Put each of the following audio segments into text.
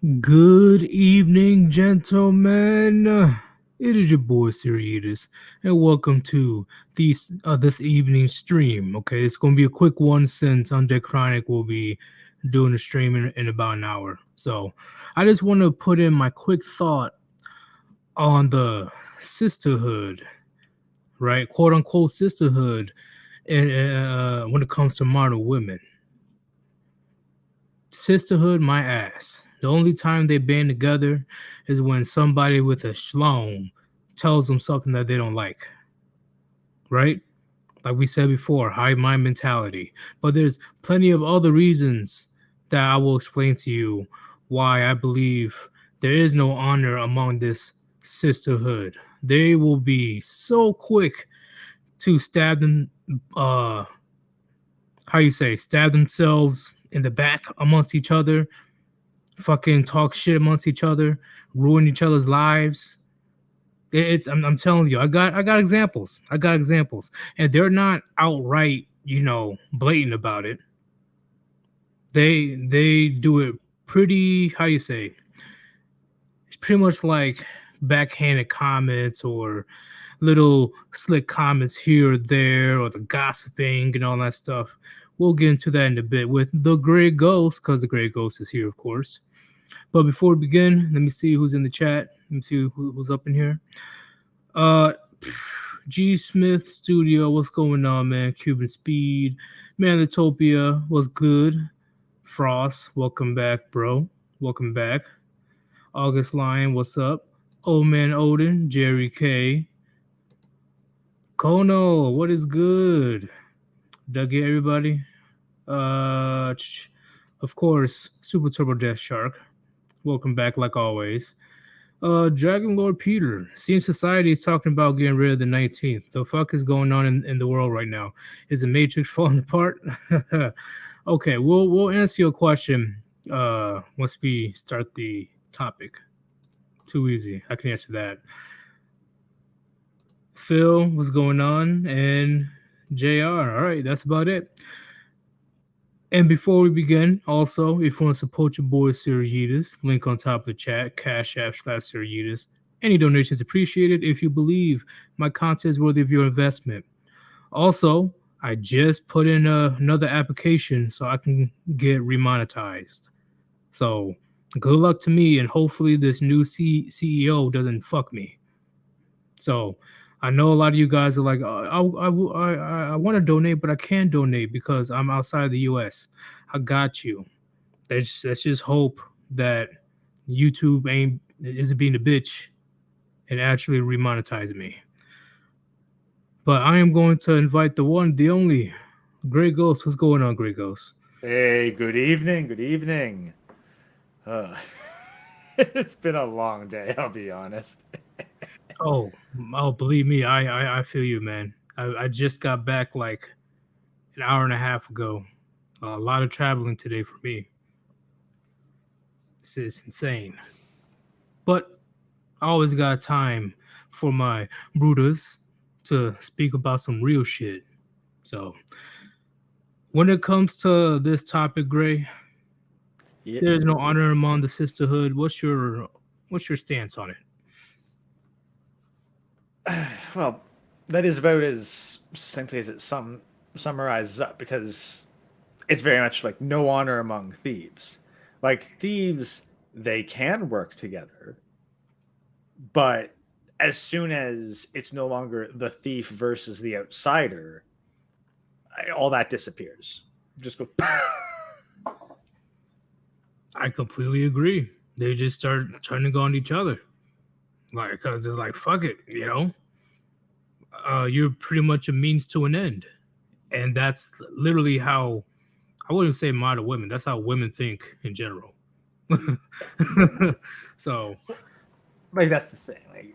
Good evening, gentlemen. It is your boy Sirius, and welcome to this evening's stream. Okay, it's gonna be a quick one since Undead Chronic will be doing the stream in about an hour. So, I just want to put in my quick thought on the sisterhood, right? Quote unquote sisterhood, and when it comes to modern women. Sisterhood, my ass. The only time they band together is when somebody with a schlong tells them something that they don't like, right? Like we said before, high mind mentality. But there's plenty of other reasons that I will explain to you why I believe there is no honor among this sisterhood. They will be so quick to stab them, how you say, stab themselves in the back amongst each other, fucking talk shit amongst each other, ruin each other's lives. I'm telling you, I got examples. I got examples, and they're not outright, blatant about it. They do it pretty. How you say? It's pretty much like backhanded comments or little slick comments here or there, or the gossiping and all that stuff. We'll get into that in a bit with the Gray Ghost, because the Gray Ghost is here, of course. But before we begin, let me see who's in the chat. Let me see who's up in here. Uh, G Smith Studio, what's going on, man? Cuban Speed, Manitopia, what's good? Frost, welcome back, bro. Welcome back. August Lion, what's up? Old Man Odin, Jerry K. Kono, what is good? Did I get everybody? Of course, Super Turbo Death Shark. Welcome back, like always. Dragon Lord Peter. Seems society is talking about getting rid of the 19th. The fuck is going on in the world right now? Is the Matrix falling apart? Okay, we'll answer your question once we start the topic. Too easy. I can answer that. Phil, what's going on? And JR. All right, that's about it. And before we begin, also, if you want to support your boy Sirius, link on top of the chat, Cash App /Sirius. Any donations appreciated if you believe my content is worthy of your investment. Also, I just put in another application so I can get remonetized. So good luck to me, and hopefully this new CEO doesn't fuck me. So I know a lot of you guys are like, I want to donate, but I can't donate because I'm outside of the U.S. I got you. Let's just hope that YouTube isn't being a bitch and actually remonetizing me. But I am going to invite the one, the only, Gray Ghost. What's going on, Gray Ghost? Hey, good evening. Good evening. Uh, it's been a long day, I'll be honest. Oh, believe me, I feel you, man. I just got back like an hour and a half ago. A lot of traveling today for me. This is insane. But I always got time for my brothers to speak about some real shit. So when it comes to this topic, Gray, Yeah, there's no honor among the sisterhood. What's your stance on it? well, that is about as simply as it summarizes up because it's very much like no honor among thieves. Like thieves, they can work together, but as soon as it's no longer the thief versus the outsider, all that disappears. Just go. I completely agree. They just start turning on each other. Like, because it's like, fuck it, you're pretty much a means to an end. And that's literally how, I wouldn't say modern women, that's how women think in general. So, Like that's the thing. Like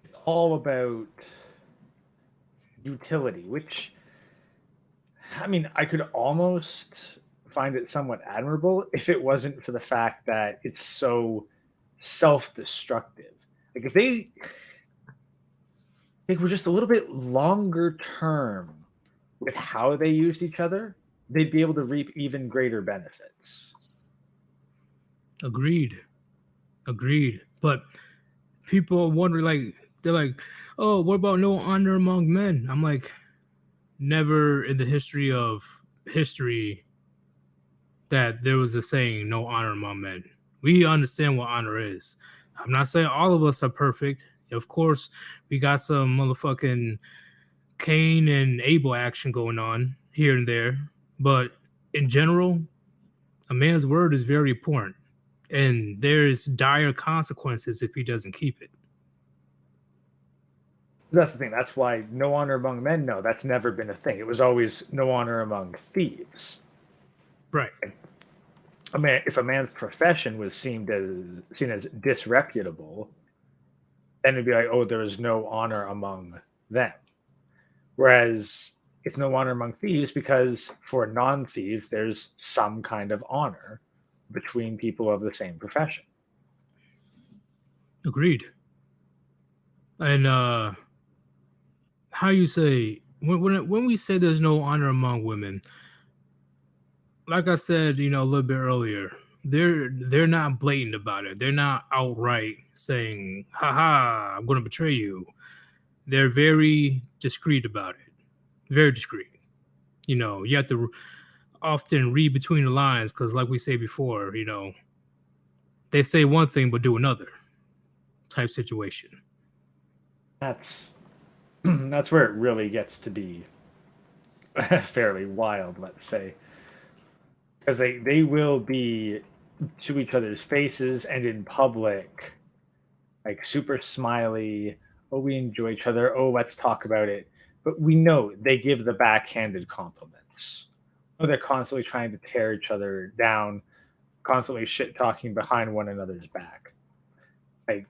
it's all about utility, which I mean, I could almost find it somewhat admirable if it wasn't for the fact that it's so self-destructive. Like if they were just a little bit longer term with how they used each other, they'd be able to reap even greater benefits. Agreed. Agreed. But people are wondering, like, they're like, oh, what about no honor among men? I'm like, never in the history of history that there was a saying, no honor among men. We understand what honor is. I'm not saying all of us are perfect. Of course, we got some motherfucking Cain and Abel action going on here and there. But in general, a man's word is very important. And there's dire consequences if he doesn't keep it. That's the thing. That's why no honor among men. No, that's never been a thing. It was always no honor among thieves. Right. I mean, if a man's profession was seen as disreputable, then it'd be like, oh, there is no honor among them. Whereas it's no honor among thieves because for non-thieves, there's some kind of honor between people of the same profession. Agreed. And how you say when we say there's no honor among women, like I said, a little bit earlier, they're not blatant about it. They're not outright saying, haha, I'm gonna betray you. They're very discreet about it. Very discreet. You have to often read between the lines because, like we say before, they say one thing but do another type situation. That's that's where it really gets to be fairly wild, let's say. Because they will be to each other's faces and in public, like super smiley. Oh, we enjoy each other. Oh, let's talk about it. But we know they give the backhanded compliments. Oh, they're constantly trying to tear each other down, constantly shit talking behind one another's back. Like,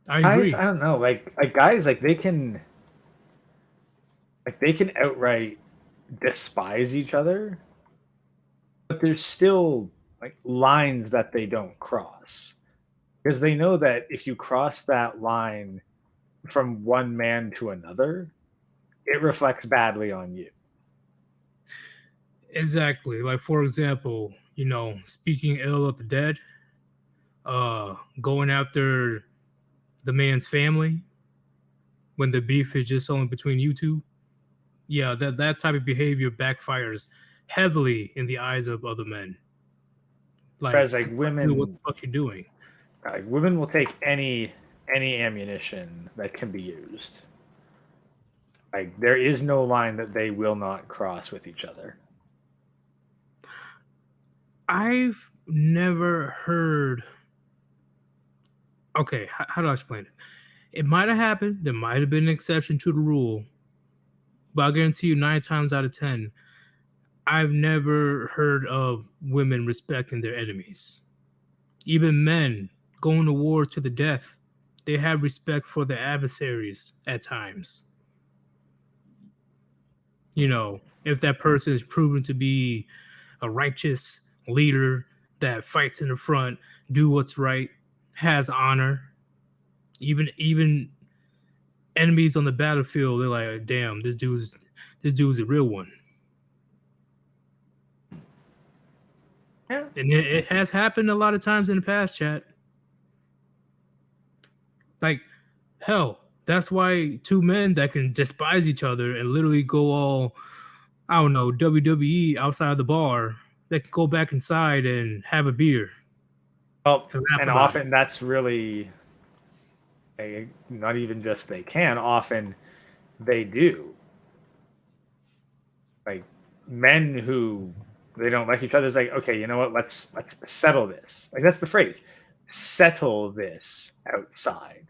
I guys, agree. I don't know. Like guys, they can outright despise each other, but there's still like lines that they don't cross because they know that if you cross that line from one man to another, it reflects badly on you. Exactly. Like for example, speaking ill of the dead, going after the man's family when the beef is just only between you two. Yeah, that type of behavior backfires heavily in the eyes of other men. Like, Whereas like what the women, fuck you doing? women will take any ammunition that can be used. Like there is no line that they will not cross with each other. I've never heard. Okay, how do I explain it? It might have happened. There might have been an exception to the rule, but I guarantee you, 9 times out of 10, I've never heard of women respecting their enemies. Even men going to war to the death, they have respect for their adversaries at times. If that person is proven to be a righteous leader that fights in the front, do what's right, has honor, even enemies on the battlefield, they're like, damn, this dude's a real one. Yeah. And it has happened a lot of times in the past, chat. Like, hell, that's why two men that can despise each other and literally go all, I don't know, WWE outside the bar, they can go back inside and have a beer. Well, And and often that's really not even just they can, often they do. Like men who they don't like each other is like, okay, you know what? Let's settle this. Like that's the phrase. Settle this outside.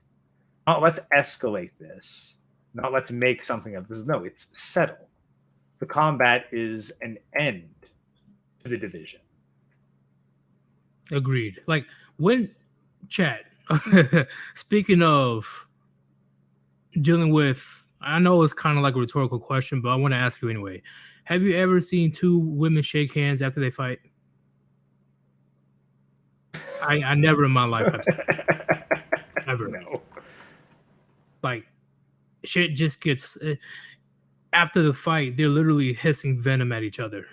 Not let's escalate this. Not let's make something of this. No, it's settle. The combat is an end to the division. Agreed. Like when chat, speaking of dealing with, I know it's kind of like a rhetorical question, but I want to ask you anyway. Have you ever seen two women shake hands after they fight? I never in my life have seen it. Ever. No. Like shit just gets after the fight, they're literally hissing venom at each other.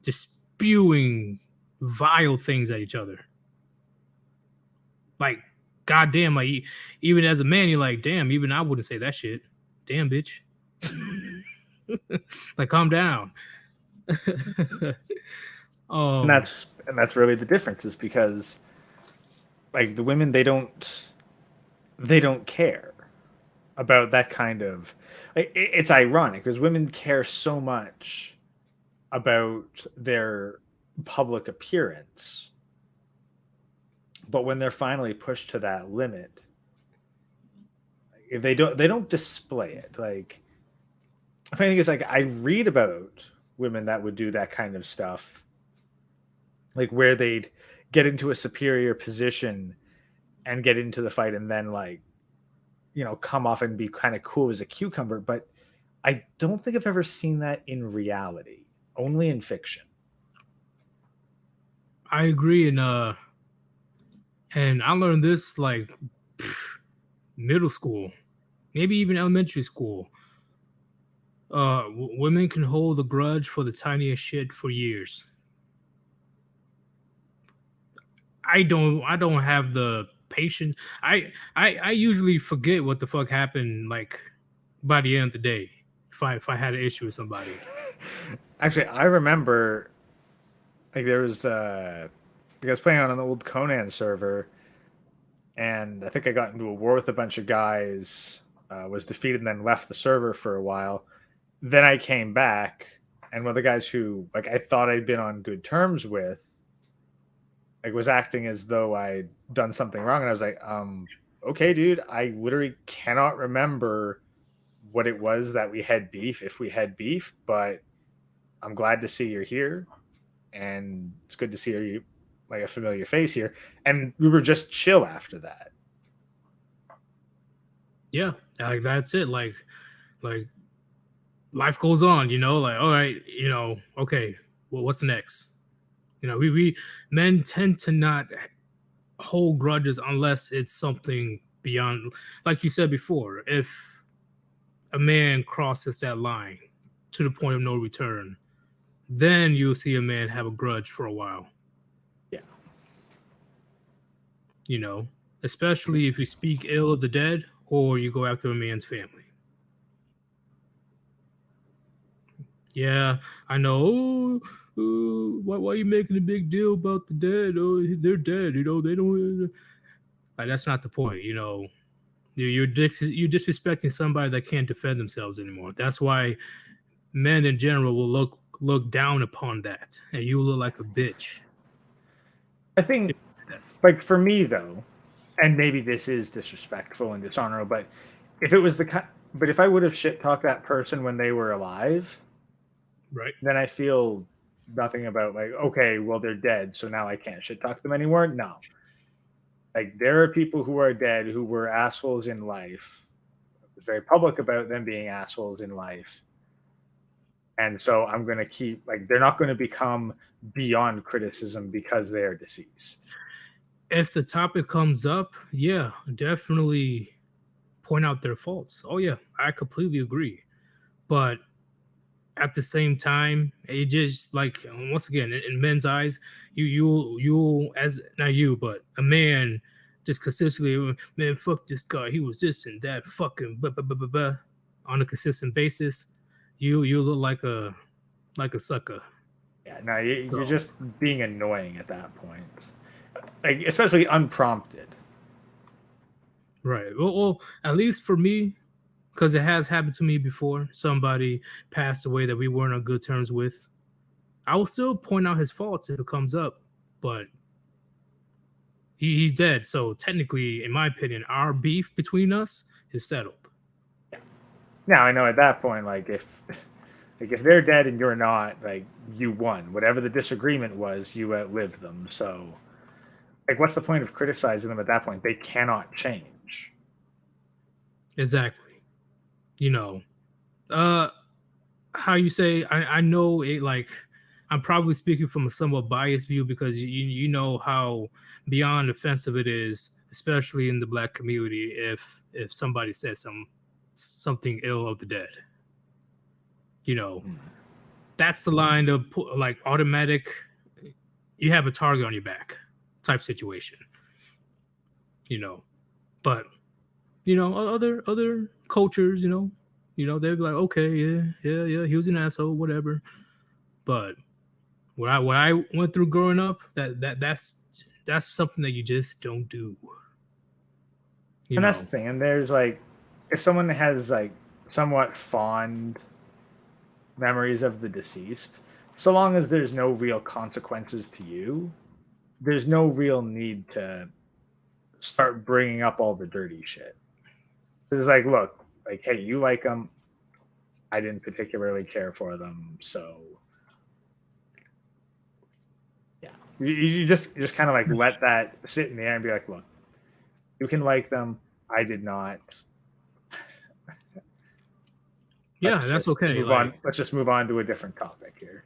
Just spewing vile things at each other. Like, goddamn, like even as a man, you're like, damn, even I wouldn't say that shit. Damn, bitch. Like, calm down. And um, that's really the difference, is because like the women, they don't care about that kind of, like, it's ironic because women care so much about their public appearance, but when they're finally pushed to that limit, they don't display it. Like, the funny thing is, like, I read about women that would do that kind of stuff, like where they'd get into a superior position and get into the fight and then, like, come off and be kind of cool as a cucumber. But I don't think I've ever seen that in reality, only in fiction. I agree, and I learned this like middle school, maybe even elementary school. Women can hold a grudge for the tiniest shit for years. I don't have the patience. I usually forget what the fuck happened like by the end of the day if I had an issue with somebody. Actually, I remember, like, there was like, I was playing on an old Conan server, and I think I got into a war with a bunch of guys, was defeated, and then left the server for a while. Then I came back, and one of the guys who, like, I thought I'd been on good terms with, like, was acting as though I'd done something wrong, and I was like, okay, dude, I literally cannot remember what it was that we had beef, if we had beef, but I'm glad to see you're here, and it's good to see you, like, a familiar face here. And we were just chill after that. Yeah, like that's it. Like life goes on, like, all right, okay, well, what's next? We men tend to not hold grudges unless it's something beyond, like you said before, if a man crosses that line to the point of no return, then you'll see a man have a grudge for a while. Yeah. Especially if you speak ill of the dead or you go after a man's family. Yeah, I know. Why are you making a big deal about the dead? Oh, they're dead. They don't. Like, that's not the point. You're disrespecting somebody that can't defend themselves anymore. That's why men in general will look down upon that, and you look like a bitch. I think, like, for me though, and maybe this is disrespectful and dishonorable, but if I would have shit talked that person when they were alive, Right. then I feel nothing about, like, okay, well, they're dead, so now I can't shit talk them anymore. No, like, there are people who are dead who were assholes in life. It was very public about them being assholes in life, and so I'm going to keep, like, they're not going to become beyond criticism because they are deceased. If the topic comes up, yeah, definitely point out their faults. Oh yeah, I completely agree. But at the same time, it just, like, once again, in men's eyes, you'll as not you, but a man just consistently, man, fuck this guy, he was this and that, fucking blah, blah, blah, blah, blah, on a consistent basis. You look like a sucker. Yeah, no, you're So, just being annoying at that point, like, especially unprompted. right. Well, at least for me, because it has happened to me before. Somebody passed away that we weren't on good terms with. I will still point out his faults if it comes up, but he's dead. So technically, in my opinion, our beef between us is settled. Yeah. Now I know at that point, like, if they're dead and you're not, like, you won. Whatever the disagreement was, you outlived them. So, like, what's the point of criticizing them at that point? They cannot change. Exactly. You know, uh, how you say? I know it. Like, I'm probably speaking from a somewhat biased view because you know how beyond offensive it is, especially in the black community, if somebody says something ill of the dead. You know, that's the line of like automatic. You have a target on your back type situation, But other cultures, they'd be like, okay, yeah, he was an asshole, whatever. But what I went through growing up, that's something that you just don't do. And that's the thing. And there's like, if someone has like somewhat fond memories of the deceased, so long as there's no real consequences to you, there's no real need to start bringing up all the dirty shit. It's like, look, like, hey, you like them. I didn't particularly care for them, so yeah, you just kind of like let that sit in the air and be like, look, you can like them. I did not. Yeah, that's okay. Move on. Let's just move on to a different topic here.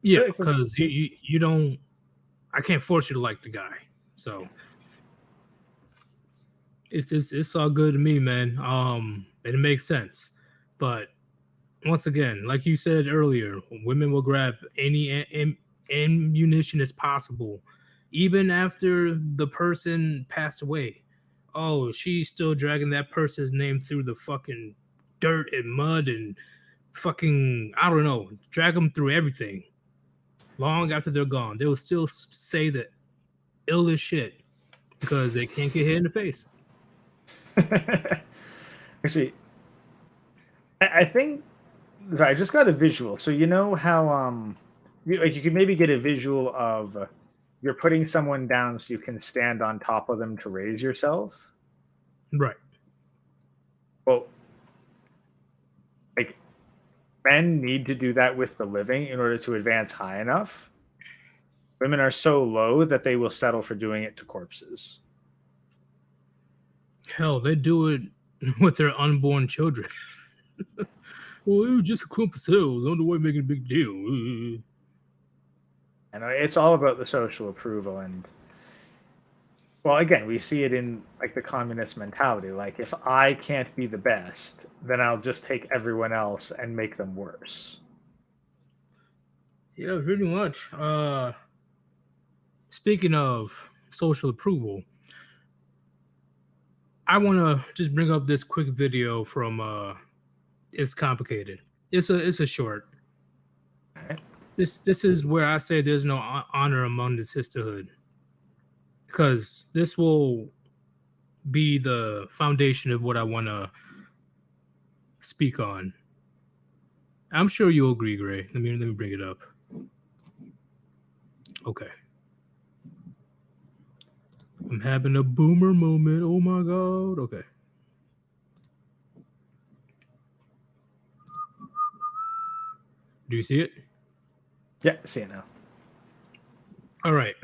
Yeah, because you don't. I can't force you to like the guy, so it's all good to me, man. And it makes sense, but once again, like you said earlier, women will grab any ammunition as possible, even after the person passed away. Oh, she's still dragging that person's name through the fucking dirt and mud and fucking, I don't know, drag them through everything. Long after they're gone, they will still say the illest shit because they can't get hit in the face. Actually, I think I just got a visual. So you know how you can maybe get a visual of you're putting someone down so you can stand on top of them to raise yourself. Right. Well, like men need to do that with the living in order to advance high enough. Women are so low that they will settle for doing it to corpses. Hell, they do it with their unborn children. Well, it was just a clump of cells. Underway making a big deal. And it's all about the social approval. And, well, again, we see it in like the communist mentality. Like, if I can't be the best, then I'll just take everyone else and make them worse. Yeah, pretty much. Speaking of social approval, I want to just bring up this quick video from It's Complicated. It's a short. Right. This is where I say there's no honor among the sisterhood, because this will be the foundation of what I want to speak on. I'm sure you'll agree, Gray. Let me bring it up. Okay. I'm having a boomer moment. Oh my god. Okay. Do you see it? Yeah, see it now. All right.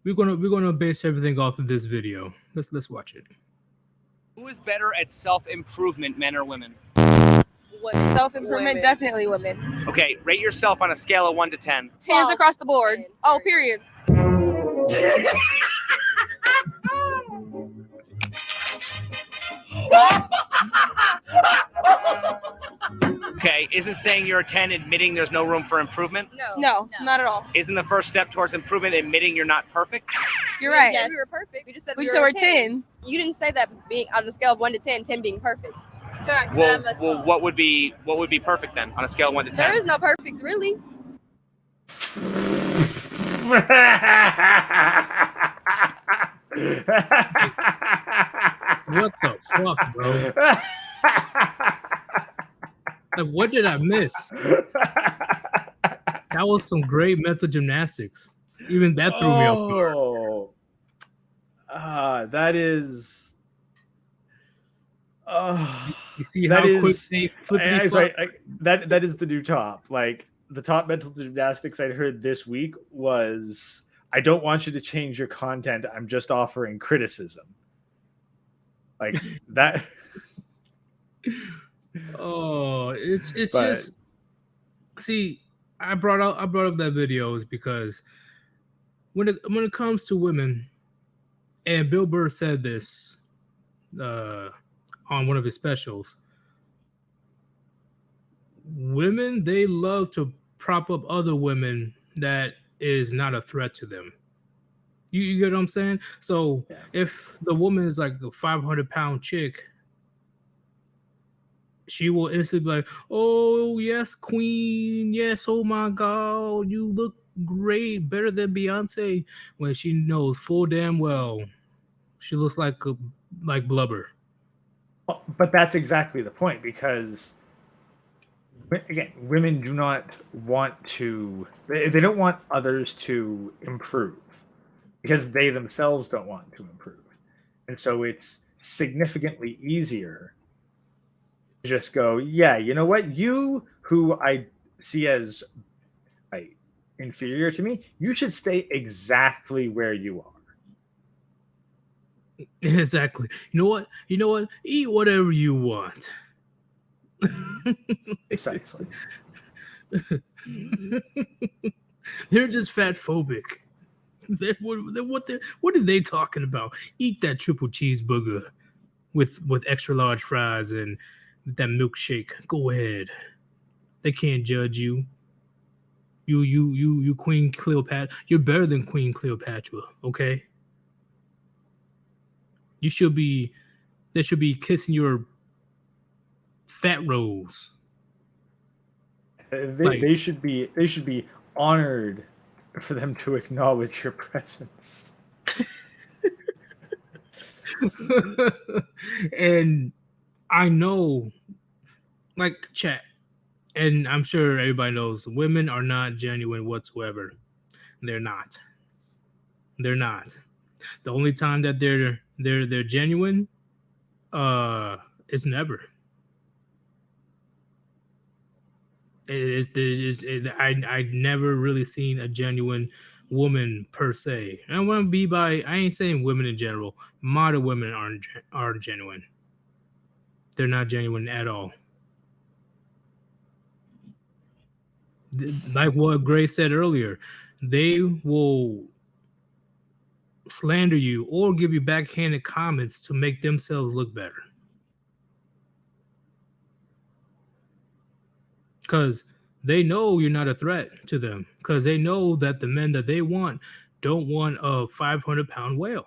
We're gonna base everything off of this video. Let's watch it. Who is better at self-improvement, men or women? What self-improvement? Definitely women. Okay, rate yourself on a scale of 1 to 10. 10s across the board. Oh, period. Okay, isn't saying you're a 10 admitting there's no room for improvement? No, not at all. Isn't the first step towards improvement admitting you're not perfect? You're right. Yes. We were perfect. We just said We we said were we're 10s. You didn't say that being on a scale of 1 to 10, 10 being perfect. Facts. Well, what would be perfect then on a scale of 1 to 10? There is no perfect, really. What the fuck, bro? Like, what did I miss? That was some great mental gymnastics. Even that threw me off guard. That is. You see how quick they flipped that is the new top. Like, the top mental gymnastics I heard this week was, I don't want you to change your content. I'm just offering criticism. Like that. Oh, it's just, see, I brought up that video is because when it comes to women, and Bill Burr said this on one of his specials, women, they love to prop up other women that is not a threat to them. You get what I'm saying? So Yeah. if the woman is like a 500-pound chick, she will instantly be like, "Oh yes, queen, yes, oh my god, you look great, better than Beyonce." When she knows full damn well she looks like blubber. But that's exactly the point, because again, women do not want to. They don't want others to improve because they themselves don't want to improve, and so it's significantly easier to just go, yeah, you know what, you who I see as inferior to me, you should stay exactly where you are. Exactly. You know what? You know what? Eat whatever you want. Precisely. They're just fat phobic. What are they talking about? Eat that triple cheeseburger with extra large fries and that milkshake. Go ahead. They can't judge you. You Queen Cleopatra. You're better than Queen Cleopatra, okay? They should be kissing your fat rolls. They should be honored for them to acknowledge your presence. And I know, like, chat, and I'm sure everybody knows, women are not genuine whatsoever. They're not. They're not. The only time that they're genuine is never. I never really seen a genuine woman per se. And I want to be I ain't saying women in general. Modern women aren't genuine. They're not genuine at all. Like what Grace said earlier, they will slander you or give you backhanded comments to make themselves look better. Because they know you're not a threat to them. Because they know that the men that they want don't want a 500-pound whale.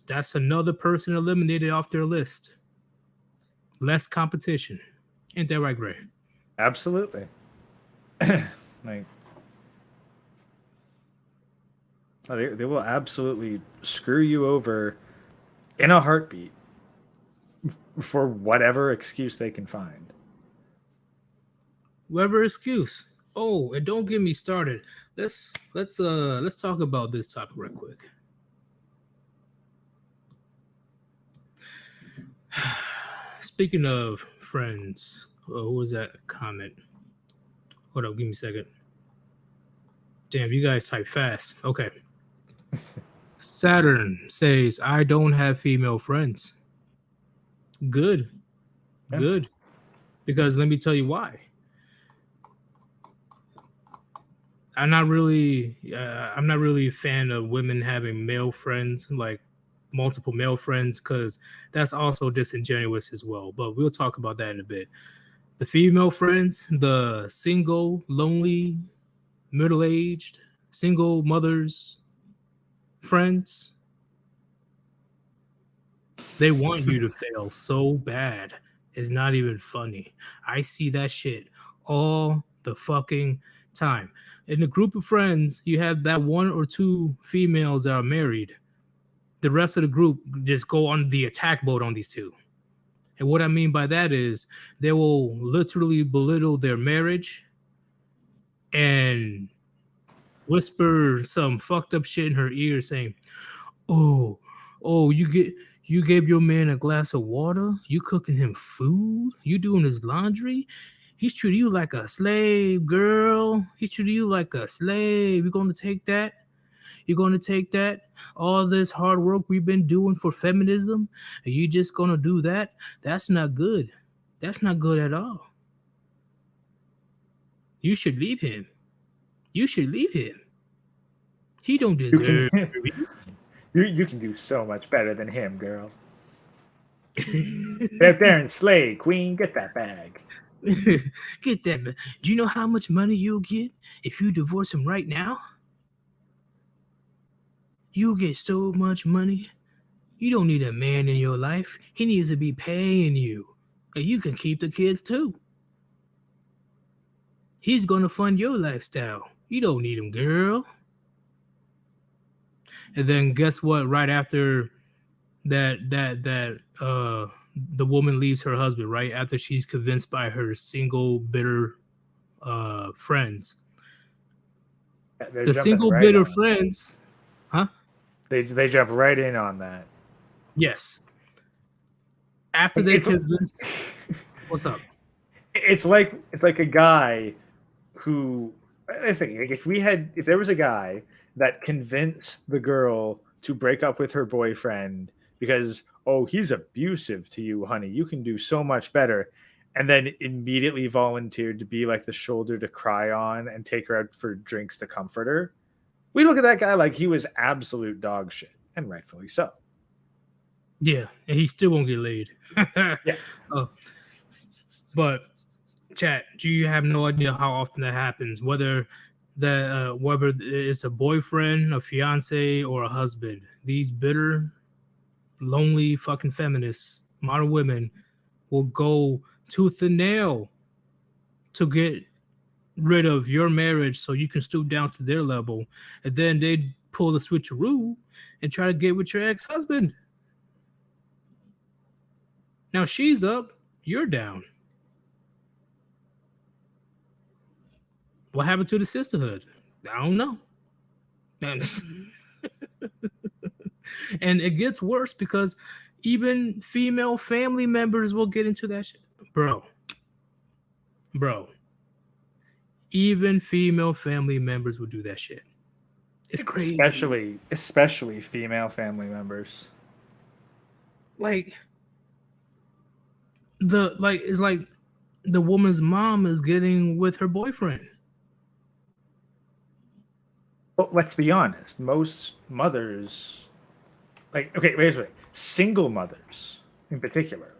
That's another person eliminated off their list. Less competition. Ain't that right, Gray? Absolutely. They will absolutely screw you over in a heartbeat for whatever excuse they can find. Whatever excuse. Oh, and don't get me started. Let's talk about this topic real quick. Speaking of friends, who was that comment? Hold up, give me a second. Damn, you guys type fast. Okay. Saturn says, I don't have female friends. Good. Yeah. Good. Because let me tell you why. I'm not really a fan of women having male friends, like multiple male friends, because that's also disingenuous as well. But we'll talk about that in a bit. The female friends, the single, lonely, middle-aged, single mothers friends, they want you to fail so bad. It's not even funny. I see that shit all the fucking time. In a group of friends, you have that one or two females that are married. The rest of the group just go on the attack mode on these two. And what I mean by that is they will literally belittle their marriage and whisper some fucked up shit in her ear saying, oh, you gave your man a glass of water? You cooking him food? You doing his laundry? He's treating you like a slave, girl. He's treating you like a slave. You're going to take that? You're going to take that? All this hard work we've been doing for feminism, and you just going to do that? That's not good. That's not good at all. You should leave him. You should leave him. He don't deserve you can do so much better than him, girl. Get up there and slay, queen. Get that bag. Get that. Do you know how much money you'll get if you divorce him right now? You'll get so much money. You don't need a man in your life. He needs to be paying you. And you can keep the kids too. He's gonna fund your lifestyle. You don't need him, girl. And then guess what? Right after the woman leaves her husband, right after she's convinced by her single bitter friends. They're The jumping single right bitter on it. friends, huh? They jump right in on that. Yes. After they It's- convince, what's up? It's like a guy who, let's say, like if there was a guy that convinced the girl to break up with her boyfriend because, oh, he's abusive to you, honey, you can do so much better, and then immediately volunteered to be like the shoulder to cry on and take her out for drinks to comfort her, we look at that guy like he was absolute dog shit, and rightfully so. Yeah, and he still won't get laid. Yeah. But chat, do you have no idea how often that happens? Whether it's a boyfriend, a fiance, or a husband, these bitter, lonely fucking feminists, modern women, will go tooth and nail to get rid of your marriage so you can stoop down to their level, and then they pull the switcheroo and try to get with your ex-husband. Now she's up, you're down. What happened to the sisterhood? I don't know. And it gets worse because even female family members will get into that shit. Bro. Even female family members will do that shit. It's crazy. Especially female family members. Like it's like the woman's mom is getting with her boyfriend. But let's be honest, most mothers, like, okay, wait. Single mothers in particular,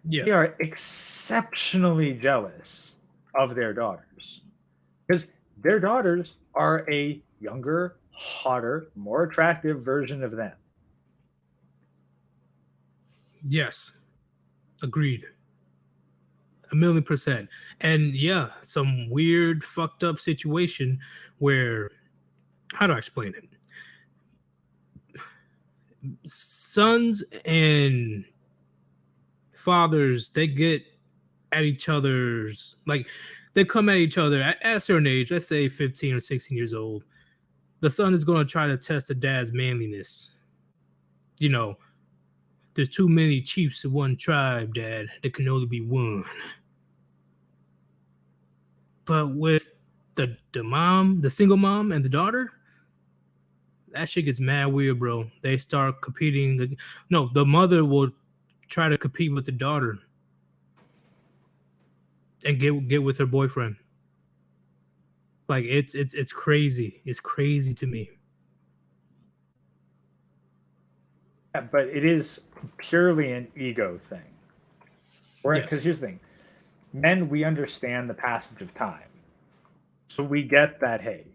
Yeah. they are exceptionally jealous of their daughters because their daughters are a younger, hotter, more attractive version of them. Yes. Agreed. 1,000,000%. And yeah, some weird fucked up situation where, how do I explain it? Sons and fathers, they get at each other's, like, they come at each other at a certain age, let's say 15 or 16 years old. The son is going to try to test the dad's manliness. You know, there's too many chiefs in one tribe, Dad. There can only be one. But with the mom, the single mom and the daughter, that shit gets mad weird, bro. They start competing. No, the mother will try to compete with the daughter and get with her boyfriend. Like it's crazy. It's crazy to me. Yeah, but it is purely an ego thing. Because Yes. here's the thing. Men, we understand the passage of time. So we get that, hey,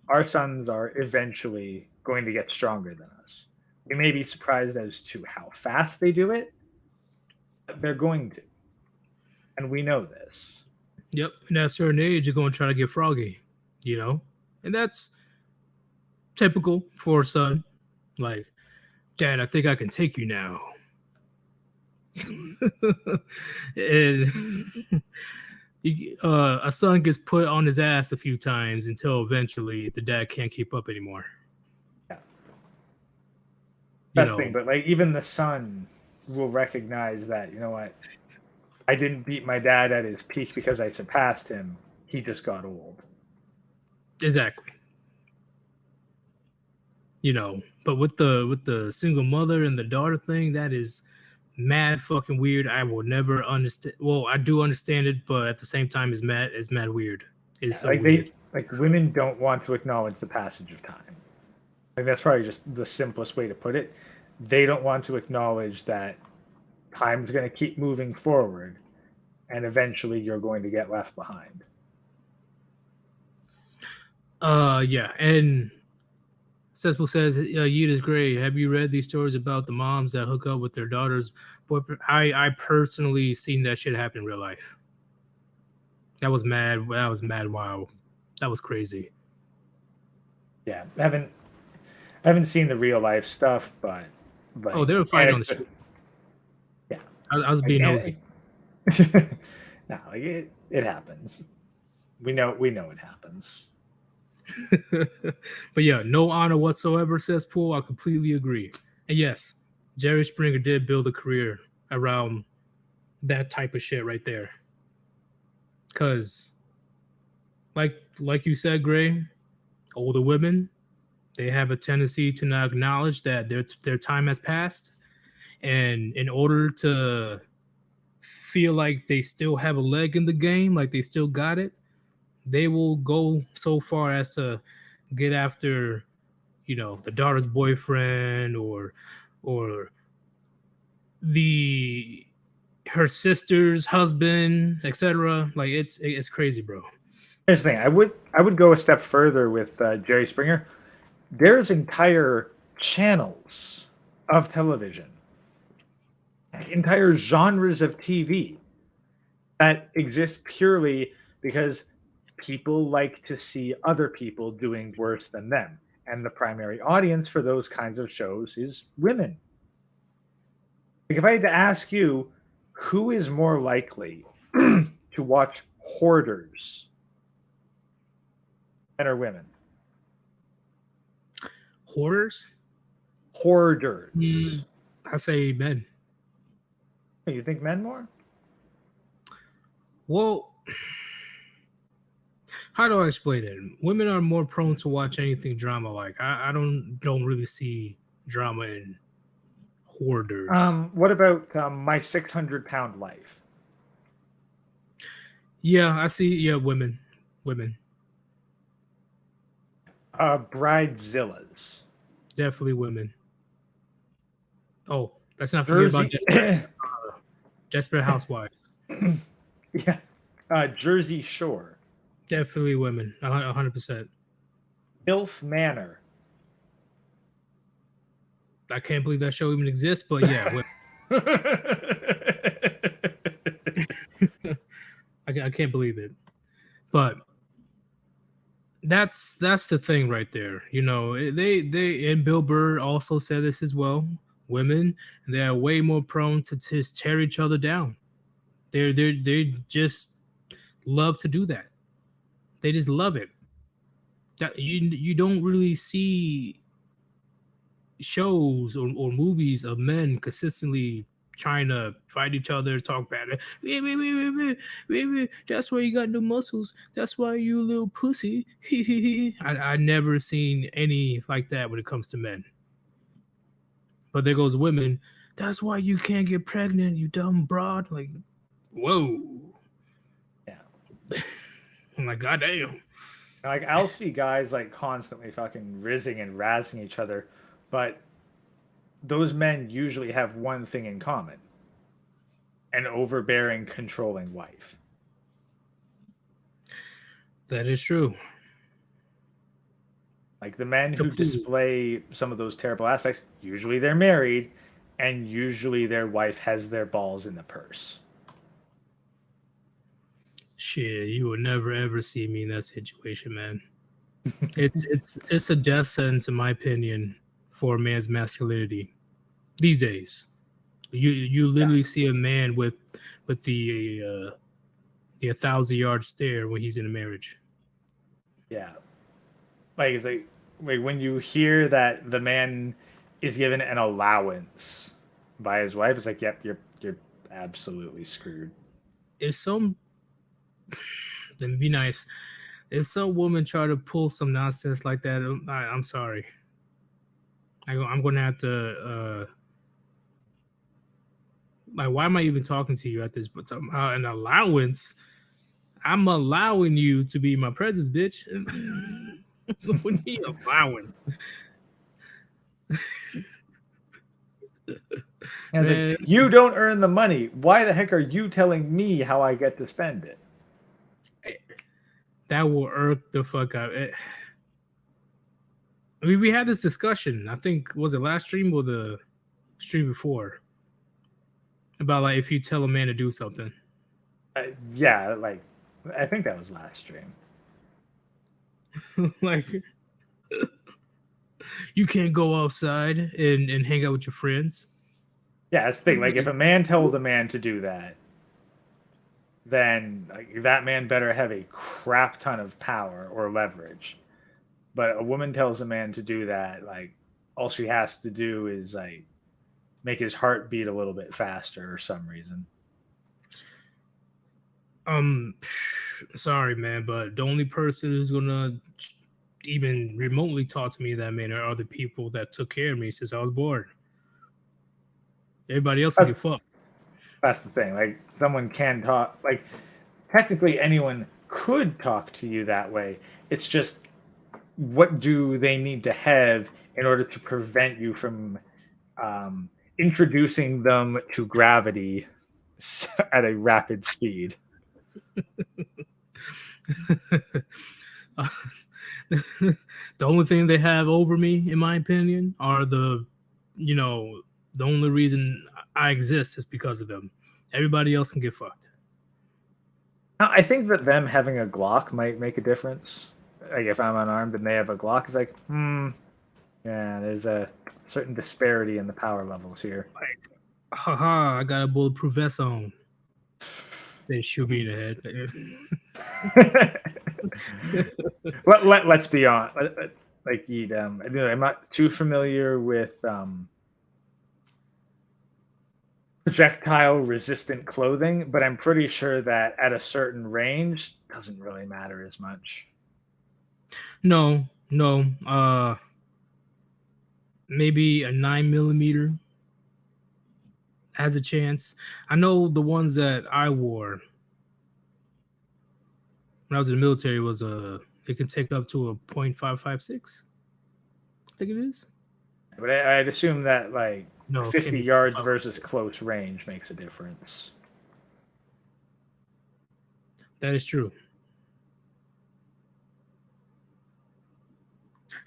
our sons are eventually going to get stronger than us. We may be surprised as to how fast they do it, but they're going to. And we know this. Yep. And at a certain age, you're going to try to get froggy, you know? And that's typical for a son. Like, Dad, I think I can take you now. And a son gets put on his ass a few times until eventually the dad can't keep up anymore. Yeah. You Best know, thing, but like even the son will recognize that, you know what? I didn't beat my dad at his peak because I surpassed him. He just got old. exactly. You know, but with the single mother and the daughter thing, that is mad fucking weird. I will never understand. Well, I do understand it, but at the same time, it's mad weird. It's so Like weird. women don't want to acknowledge the passage of time. Like that's probably just the simplest way to put it. They don't want to acknowledge that time's going to keep moving forward, and eventually you're going to get left behind. Yeah, and Cesspool says, Yita's great. Have you read these stories about the moms that hook up with their daughters' boyfriend? I personally seen that shit happen in real life. That was mad. That was mad. Wow, that was crazy. Yeah, I haven't seen the real life stuff, but Oh, they were fighting on the street. Yeah, I was being nosy. No, like it happens. We know it happens. But yeah, no honor whatsoever, says Poole. I completely agree. And yes, Jerry Springer did build a career around that type of shit right there. Because, like you said, Gray, older women, they have a tendency to not acknowledge that their time has passed. And in order to feel like they still have a leg in the game, like they still got it, they will go so far as to get after, the daughter's boyfriend or her sister's husband, etc. Like it's crazy, bro. Here's the thing. I would go a step further with Jerry Springer. There's entire channels of television, entire genres of TV that exist purely because people like to see other people doing worse than them. And the primary audience for those kinds of shows is women. Like if I had to ask you, who is more likely to watch Hoarders, men or women? Hoarders? Hoarders. I say men. You think men more? Well, how do I explain it? Women are more prone to watch anything drama like. I don't really see drama in Hoarders. What about My 600-Pound Life? Yeah, I see. Yeah, women. Bridezillas. Definitely women. Oh, let's not forget about Desperate Housewives. Yeah. Jersey Shore. Definitely women. 100%. MILF Manor. I can't believe that show even exists, but yeah. I can't believe it. But that's the thing right there. They and Bill Burr also said this as well. Women, they are way more prone to just tear each other down. They just love to do that. They just love it. That you don't really see shows or movies of men consistently trying to fight each other, talk bad. That's why you got no muscles. That's why you a little pussy. I never seen any like that when it comes to men. But there goes women. That's why you can't get pregnant, you dumb broad. Like, whoa. Yeah. I'm like, goddamn. Like I'll see guys like constantly fucking rizzing and razzing each other, but those men usually have one thing in common: an overbearing, controlling wife. That is true. Like the men who display some of those terrible aspects, usually they're married, and usually their wife has their balls in the purse. Shit, you would never ever see me in that situation, man. It's a death sentence, in my opinion, for a man's masculinity these days. You literally see a man with the 1,000-yard stare when he's in a marriage. Yeah, like it's like when you hear that the man is given an allowance by his wife, it's like, yep, you're absolutely screwed. Then be nice. If some woman try to pull some nonsense like that, I'm sorry. I'm going to have to. Like, why am I even talking to you at this? But an allowance. I'm allowing you to be in my presence, bitch. What do you allowance? And it's like, you don't earn the money. Why the heck are you telling me how I get to spend it? That will irk the fuck out. I mean, we had this discussion. I think was it last stream or the stream before about like if you tell a man to do something. Yeah, like I think that was last stream. Like you can't go outside and hang out with your friends. Yeah, that's the thing. Like if a man tells a man to do that, then like, that man better have a crap ton of power or leverage. But a woman tells a man to do that, like all she has to do is like make his heart beat a little bit faster or some reason. Sorry, man, but the only person who's gonna even remotely talk to me that manner are the people that took care of me since I was born. Everybody else can get fucked. That's the thing. Like someone can talk. Like technically, anyone could talk to you that way. It's just what do they need to have in order to prevent you from introducing them to gravity at a rapid speed? The only thing they have over me, in my opinion, are the only reason I exist is because of them. Everybody else can get fucked. Now, I think that them having a Glock might make a difference. Like if I'm unarmed and they have a Glock, it's like, yeah, there's a certain disparity in the power levels here. Like, haha, I got a bulletproof vest on. They shoot me in the head. Let's be honest. Like, I'm not too familiar with projectile resistant clothing, but I'm pretty sure that at a certain range doesn't really matter as much. No. Maybe a 9mm has a chance. I know the ones that I wore when I was in the military was it can take up to a .556. I think it is. But I'd assume that like 50 yards 5. versus close range makes a difference. That is true.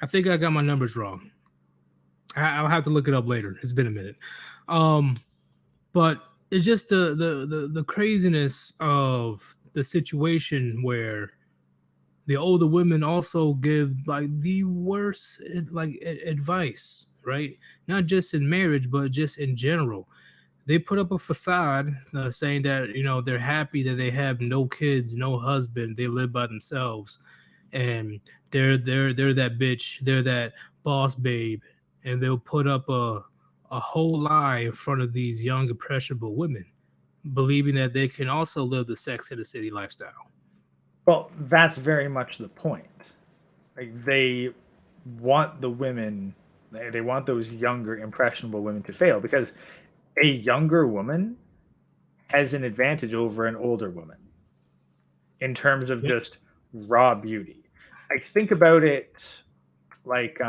I think I got my numbers wrong. I'll have to look it up later. It's been a minute. But it's just the craziness of the situation where the older women also give like the worst advice, right? Not just in marriage, but just in general. They put up a facade saying that they're happy that they have no kids, no husband, they live by themselves, and they're that bitch, they're that boss babe, and they'll put up a whole lie in front of these young impressionable women, believing that they can also live the Sex in the City lifestyle. Well, that's very much the point. Like they want the women, they want those younger impressionable women to fail because a younger woman has an advantage over an older woman in terms of just raw beauty. I think about it like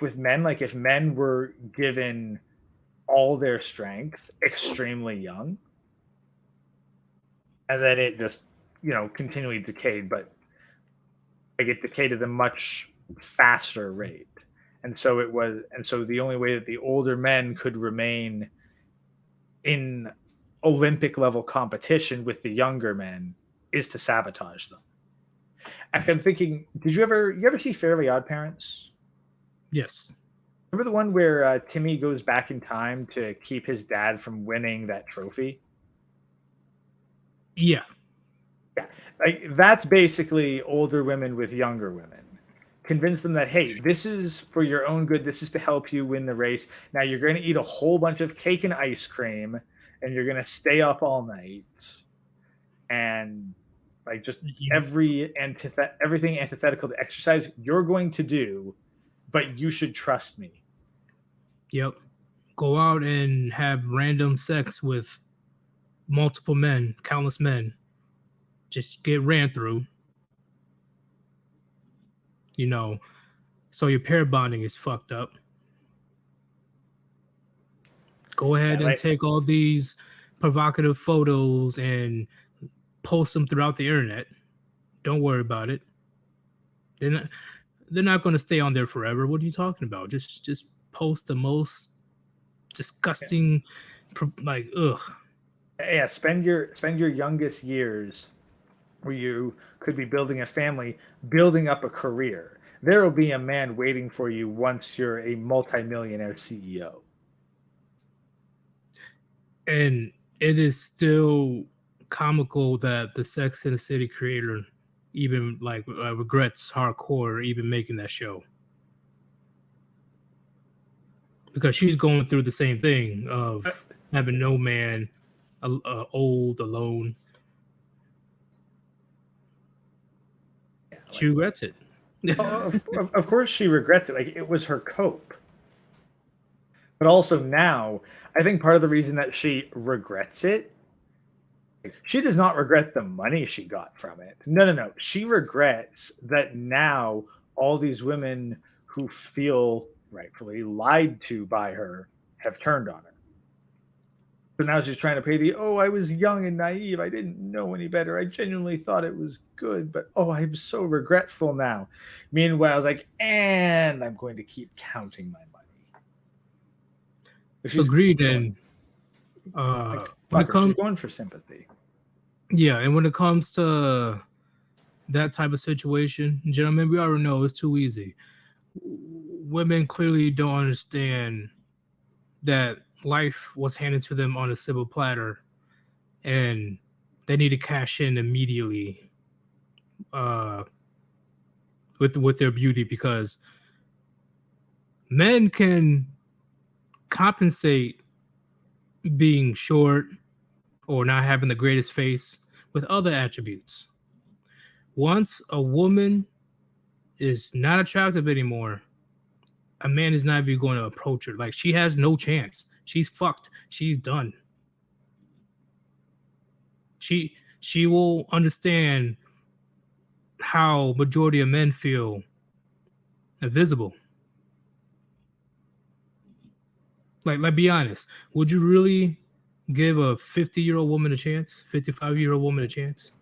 with men, like if men were given all their strength extremely young and then it just continually decayed, but like it decayed at a much faster rate. And so the only way that the older men could remain in Olympic level competition with the younger men is to sabotage them. I'm thinking, did you ever see Fairly Odd Parents? Yes. Remember the one where Timmy goes back in time to keep his dad from winning that trophy? Yeah. Yeah. Like that's basically older women with younger women. Convince them that, hey, this is for your own good. This is to help you win the race. Now you're going to eat a whole bunch of cake and ice cream and you're going to stay up all night. And like just everything antithetical to exercise you're going to do, but you should trust me. Yep. Go out and have random sex with multiple men, countless men. Just get ran through. So your pair bonding is fucked up. Go ahead and like- take all these provocative photos and post them throughout the internet. Don't worry about it. They're not going to stay on there forever. What are you talking about? Just post the most disgusting, like, ugh. Yeah, spend your youngest years where you could be building a family, building up a career. There will be a man waiting for you once you're a multimillionaire CEO. And it is still comical that the Sex and the City creator even like regrets hardcore even making that show, because she's going through the same thing of having no man, old, alone. She regrets it. Of course she regrets it. Like, it was her cope. But also now, I think part of the reason that she regrets it, she does not regret the money she got from it. No. She regrets that now all these women who feel rightfully lied to by her have turned on her. So now she's trying to pay I was young and naive. I didn't know any better. I genuinely thought it was good, but I'm so regretful now. Meanwhile, I was like, and I'm going to keep counting my money. Agreed. And when it comes, she's going for sympathy. yeah, and when it comes to that type of situation, gentlemen, we already know it's too easy. Women clearly don't understand that life was handed to them on a silver platter, and they need to cash in immediately with their beauty, because men can compensate being short or not having the greatest face with other attributes. Once a woman is not attractive anymore, a man is not even going to approach her. Like, she has no chance. She's fucked. She's done. She will understand how majority of men feel invisible. Like, be honest. Would you really give a 50-year-old woman a chance? 55-year-old woman a chance?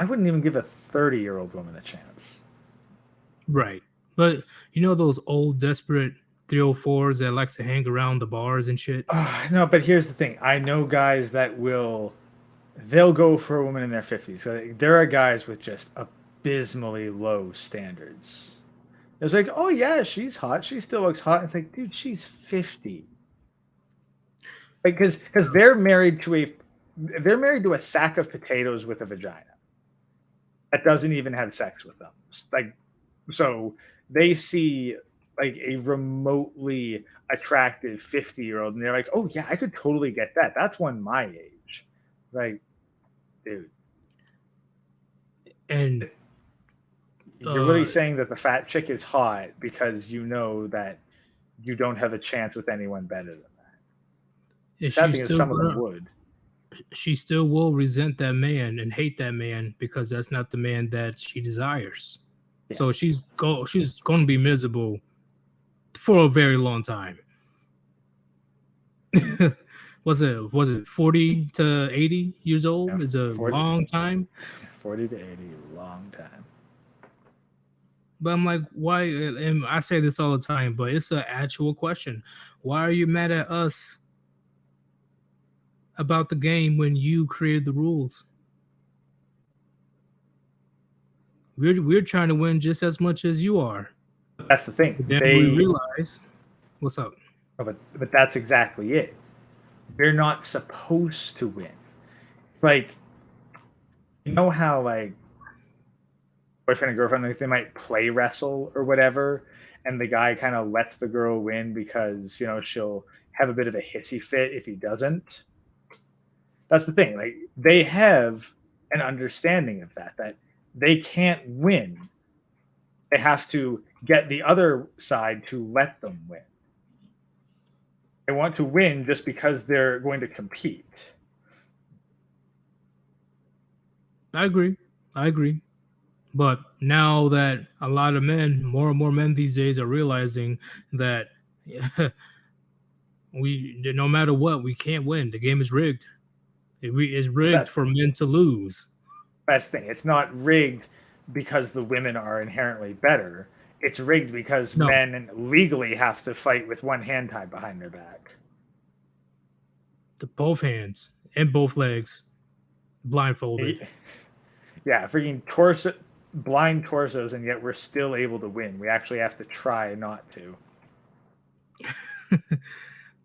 I wouldn't even give a 30-year-old woman a chance. Right. But you know those old desperate 304s that likes to hang around the bars and shit? No, but here's the thing. I know guys that they'll go for a woman in their 50s. So there are guys with just abysmally low standards. It's like, oh yeah, she's hot. She still looks hot. It's like, dude, she's 50. Because they're married to a sack of potatoes with a vagina that doesn't even have sex with them. Like, so they see like a remotely attractive 50-year-old, and they're like, oh yeah, I could totally get that. That's one my age. Like, dude. And you're really saying that the fat chick is hot because you know that you don't have a chance with anyone better than that. That being some of them would. She still will resent that man and hate that man because that's not the man that she desires. Yeah. So she's going to be miserable for a very long time. was it 40 to 80 years old? Yeah, is a 40, long time. 40 to 80, long time. But I'm like, why? And I say this all the time, but it's an actual question. Why are you mad at us about the game when you created the rules? We're trying to win just as much as you are. That's the thing. Then we realize, what's up? But that's exactly it. They're not supposed to win. Like, you know how like boyfriend and girlfriend, like, they might play wrestle or whatever, and the guy kind of lets the girl win because, you know, she'll have a bit of a hissy fit if he doesn't. That's the thing. Like, they have an understanding of that they can't win. They have to get the other side to let them win. They want to win just because they're going to compete. I agree. But now that a lot of men, more and more men these days, are realizing that No matter what, we can't win. The game is rigged. It's rigged That's- for men to lose. That's the thing. It's not rigged because the women are inherently better. It's rigged because No. men legally have to fight with one hand tied behind their back. Both hands and both legs, blindfolded. Yeah, freaking blind torsos, and yet we're still able to win. We actually have to try not to.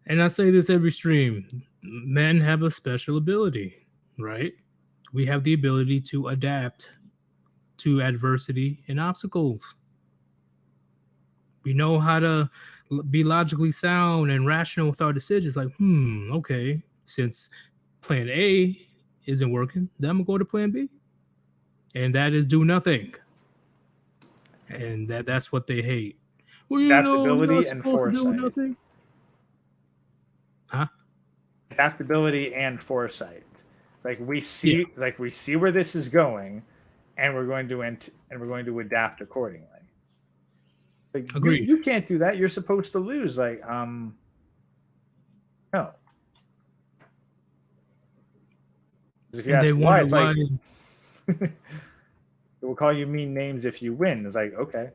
And I say this every stream: men have a special ability, right? We have the ability to adapt to adversity and obstacles. We know how to be logically sound and rational with our decisions. Like, okay, since plan A isn't working, then I'm gonna go to plan B. And that is do nothing. And that's what they hate. Well, Adaptability and foresight. nothing. Huh? Adaptability and foresight. Like we see where this is going, and we're going to adapt accordingly. Like, Agreed. You can't do that. You're supposed to lose. Like, no. If you And they ask why, wonder it's why. like we'll call you mean names if you win. It's like, okay.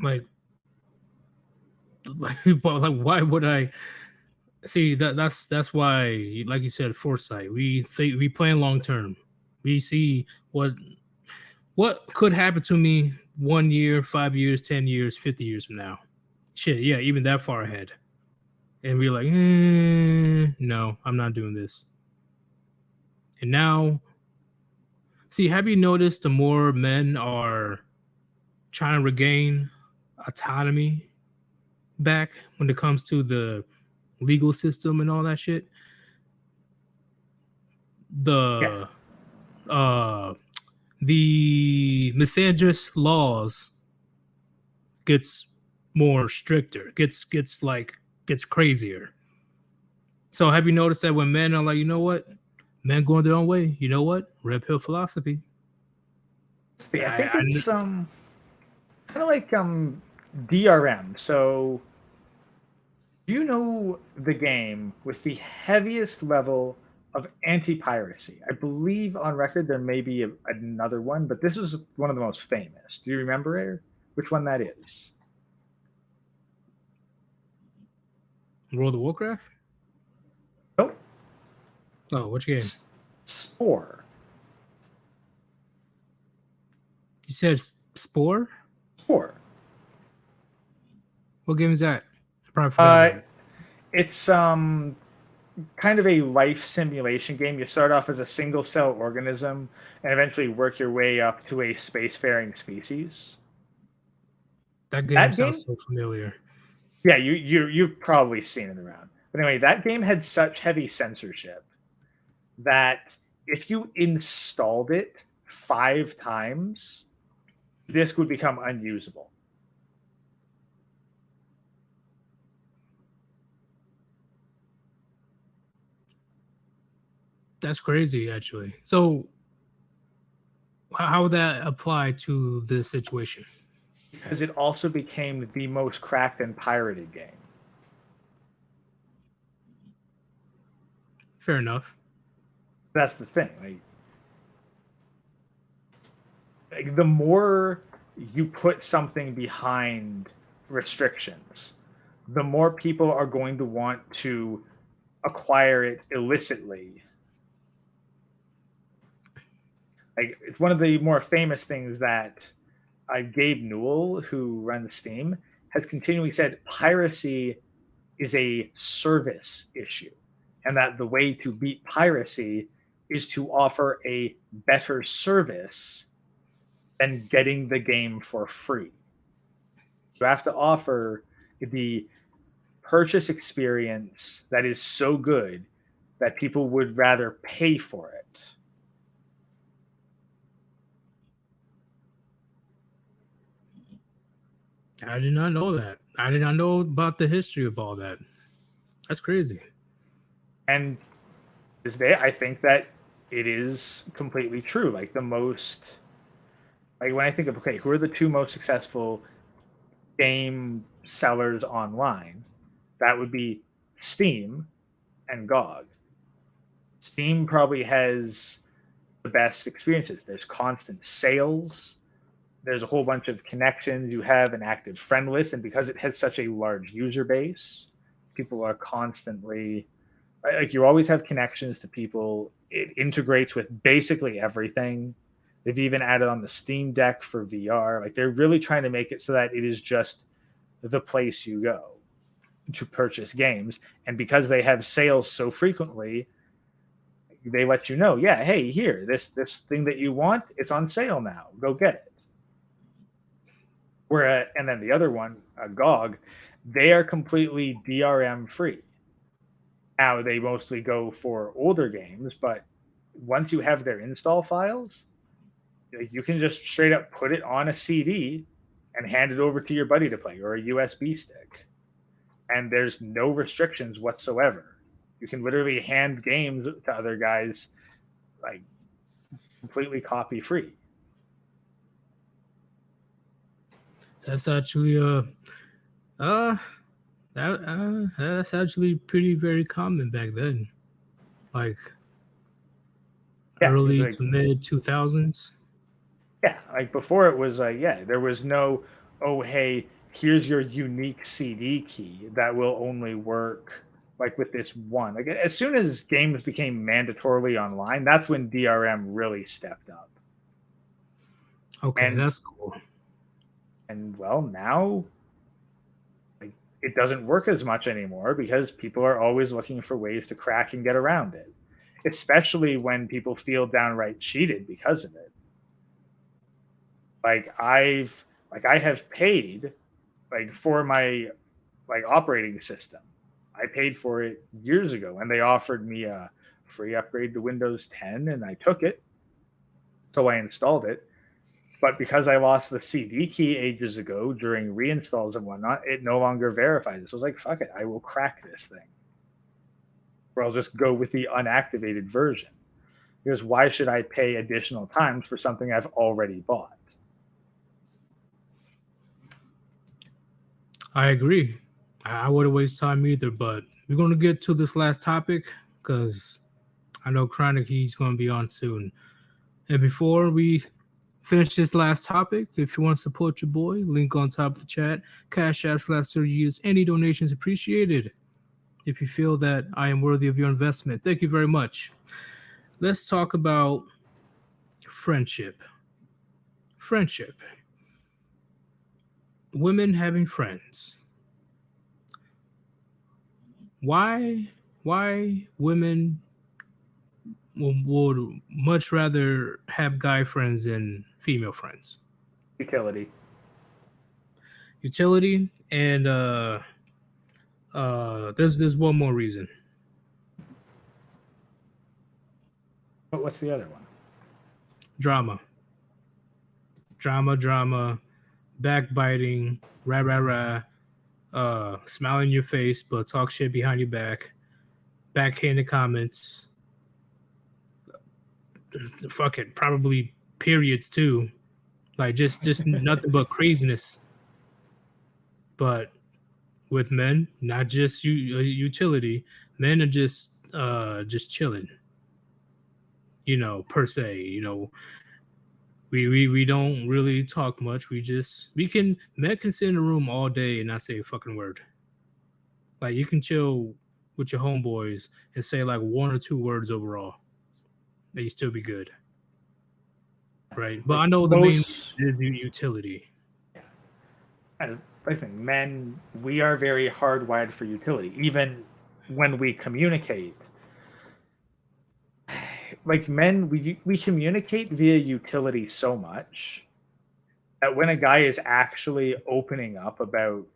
Like, why would I see that's why, like you said, foresight. We plan long term. We see what could happen to me 1 year, 5 years, 10 years, 50 years from now. Shit, yeah, even that far ahead. And we're like, no, I'm not doing this. And now, see, have you noticed the more men are trying to regain autonomy back when it comes to the legal system and all that shit? The misandrist laws gets more stricter, gets crazier. So have you noticed that when men are like, you know what, men going their own way, you know what, red pill philosophy? I think it's kind of like DRM. So do you know the game with the heaviest level of anti-piracy? I believe on record there may be another one, but this is one of the most famous. Do you remember which one that is? World of Warcraft? Nope. Oh, which game? Spore. You said Spore? Spore. What game is that? I probably forgot about it. It's kind of a life simulation game. You start off as a single cell organism and eventually work your way up to a spacefaring species. That game sounds so familiar. Yeah, you've probably seen it around. But anyway, that game had such heavy censorship that if you installed it 5 times, the disk would become unusable. That's crazy, actually. So how would that apply to this situation? Because it also became the most cracked and pirated game. Fair enough. That's the thing. Like the more you put something behind restrictions, the more people are going to want to acquire it illicitly. Like, it's one of the more famous things that Gabe Newell, who runs Steam, has continually said piracy is a service issue, and that the way to beat piracy is to offer a better service than getting the game for free. You have to offer the purchase experience that is so good that people would rather pay for it. I did not know that. I did not know about the history of all that. That's crazy. And this day, I think that it is completely true. Like when I think of, okay, who are the 2 most successful game sellers online, that would be Steam and GOG. Steam probably has the best experiences. There's constant sales. There's a whole bunch of connections. You have an active friend list, and because it has such a large user base, people are constantly like, you always have connections to people. It integrates with basically everything. They've even added on the Steam Deck for VR. Like, they're really trying to make it so that it is just the place you go to purchase games. And because they have sales so frequently, they let you know, yeah, hey, here, this thing that you want, it's on sale now. Go get it. And then the other one, GOG, they are completely DRM free. Now, they mostly go for older games, but once you have their install files, you can just straight up put it on a CD and hand it over to your buddy to play, or a USB stick. And there's no restrictions whatsoever. You can literally hand games to other guys, like, completely copy free. That's actually that's actually pretty very common back then, like early like, to mid 2000s. Yeah, like before it was like, yeah, there was no, oh, hey, here's your unique CD key that will only work like with this one. Like, as soon as games became mandatorily online, that's when DRM really stepped up. Okay, that's cool. And well, now like, it doesn't work as much anymore because people are always looking for ways to crack and get around it, especially when people feel downright cheated because of it. I have paid like for my like operating system. I paid for it years ago, and they offered me a free upgrade to Windows 10, and I took it. So I installed it. But because I lost the CD key ages ago during reinstalls and whatnot, it no longer verifies it. So I was like, fuck it, I will crack this thing. Or I'll just go with the unactivated version. Because why should I pay additional times for something I've already bought? I agree. I wouldn't waste time either, but we're going to get to this last topic because I know Chronic, he's going to be on soon. And before we finish this last topic, if you want to support your boy, link on top of the chat, Cash App /SirYeetus. Any donations appreciated. If you feel that I am worthy of your investment, thank you very much. Let's talk about friendship. Friendship. Women having friends. Why women would much rather have guy friends than female friends? Utility, and there's one more reason. But what's the other one? Drama, backbiting, rah, smile in your face but talk shit behind your back, backhanded comments, fuck it, probably periods too, like just nothing but craziness. But with men, not just utility, men are just chilling, per se. We don't really talk much. Men can sit in a room all day and not say a fucking word. Like, you can chill with your homeboys and say like one or two words overall, and you still be good, right? But I know the main is utility. I think men, we are very hardwired for utility. Even when we communicate, like men, we communicate via utility so much that when a guy is actually opening up about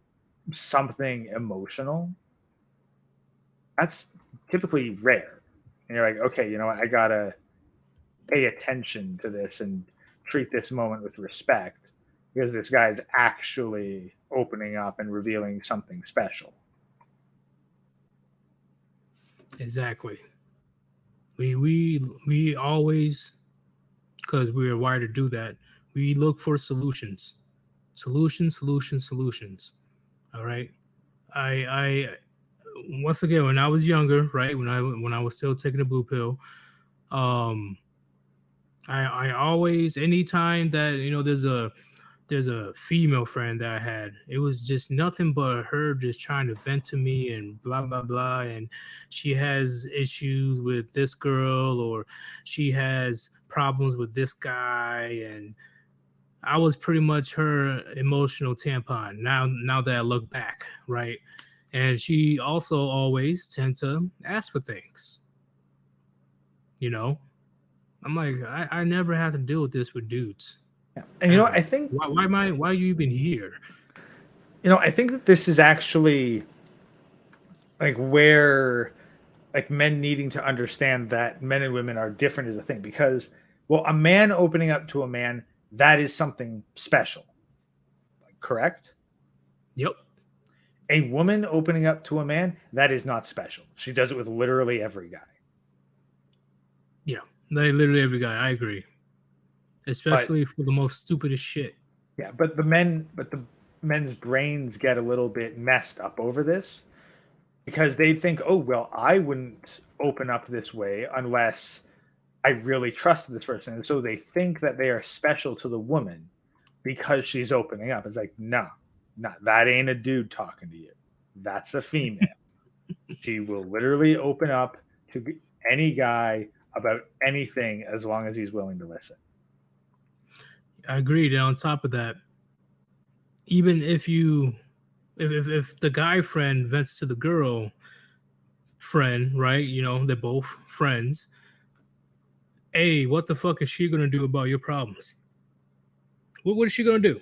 something emotional, that's typically rare. And you're like, okay, you know what? I gotta pay attention to this and treat this moment with respect because this guy's actually opening up and revealing something special. Exactly. We always, because we are wired to do that, we look for solutions. Solutions. All right. I once again, when I was younger, right, when I was still taking the blue pill, um, I always, anytime that there's a female friend that I had, it was just nothing but her just trying to vent to me and blah blah blah, and she has issues with this girl or she has problems with this guy, and I was pretty much her emotional tampon. Now that I look back, right? And she also always tend to ask for things. You know, I'm like, I never have to deal with this with dudes. Yeah. And you know what? I think Why are you even here? I think that this is actually like where like men needing to understand that men and women are different is a thing, because well, a man opening up to a man, that is something special. Correct? Yep. A woman opening up to a man, that is not special. She does it with literally every guy. Yeah. Like literally every guy. I agree. Especially for the most stupidest shit. Yeah, but the men's brains get a little bit messed up over this because they think, oh well, I wouldn't open up this way unless I really trusted this person. And so they think that they are special to the woman because she's opening up. It's like, no, that ain't a dude talking to you. That's a female. She will literally open up to any guy about anything as long as he's willing to listen. I agree. And on top of that, even if the guy friend vents to the girl friend, right? They're both friends. Hey, what the fuck is she gonna do about your problems? What is she gonna do?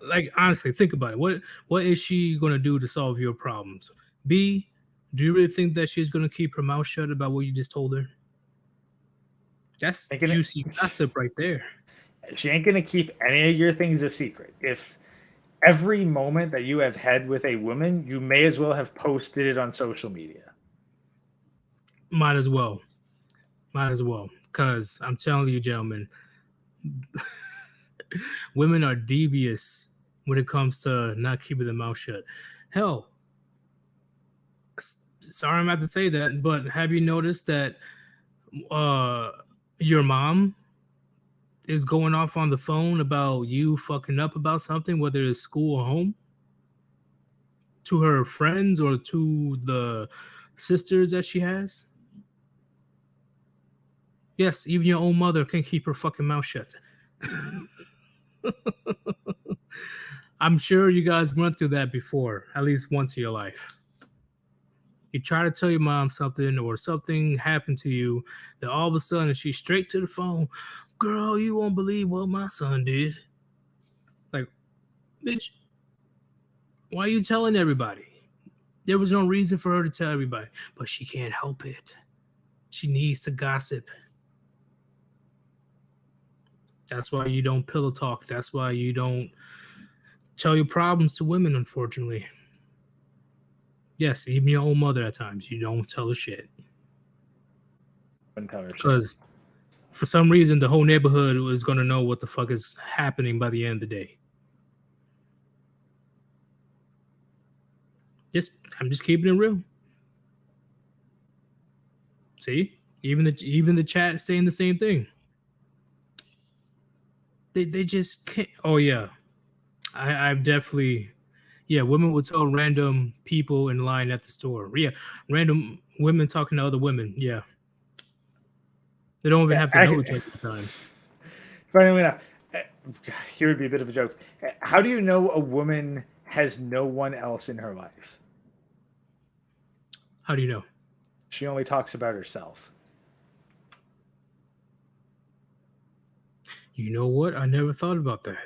Like, honestly, think about it. What is she gonna do to solve your problems? B, do you really think that she's gonna keep her mouth shut about what you just told her? That's juicy gossip right there. She ain't gonna keep any of your things a secret. If every moment that you have had with a woman, you may as well have posted it on social media. Might as well. Because I'm telling you, gentlemen, women are devious when it comes to not keeping their mouth shut. Hell, sorry I'm about to say that, but have you noticed that your mom is going off on the phone about you fucking up about something, whether it's school or home, to her friends or to the sisters that she has? Yes, even your own mother can keep her fucking mouth shut. I'm sure you guys went through that before, at least once in your life. You try to tell your mom something or something happened to you, then all of a sudden she's straight to the phone. Girl, you won't believe what my son did. Like, bitch, why are you telling everybody? There was no reason for her to tell everybody, but she can't help it. She needs to gossip. That's why you don't pillow talk. That's why you don't tell your problems to women, unfortunately. Yes, even your own mother at times. You don't tell her shit. Because for some reason, the whole neighborhood is going to know what the fuck is happening by the end of the day. I'm just keeping it real. See? Even the chat is saying the same thing. They just can't. Oh yeah, I've definitely. Yeah, women will tell random people in line at the store. Yeah, random women talking to other women. Yeah, they don't even have to know each other sometimes. Funny enough, here would be a bit of a joke. How do you know a woman has no one else in her life? How do you know? She only talks about herself. You know what? I never thought about that.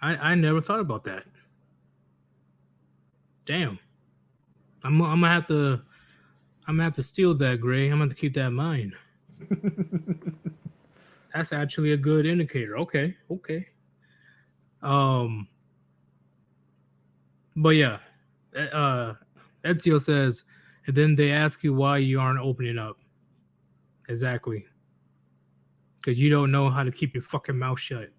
I never thought about that. Damn. I'm gonna have to steal that, Gray. I'm gonna have to keep that in mind. That's actually a good indicator. Okay. But yeah, Ezio says, and then they ask you why you aren't opening up. Exactly. because you don't know how to keep your fucking mouth shut.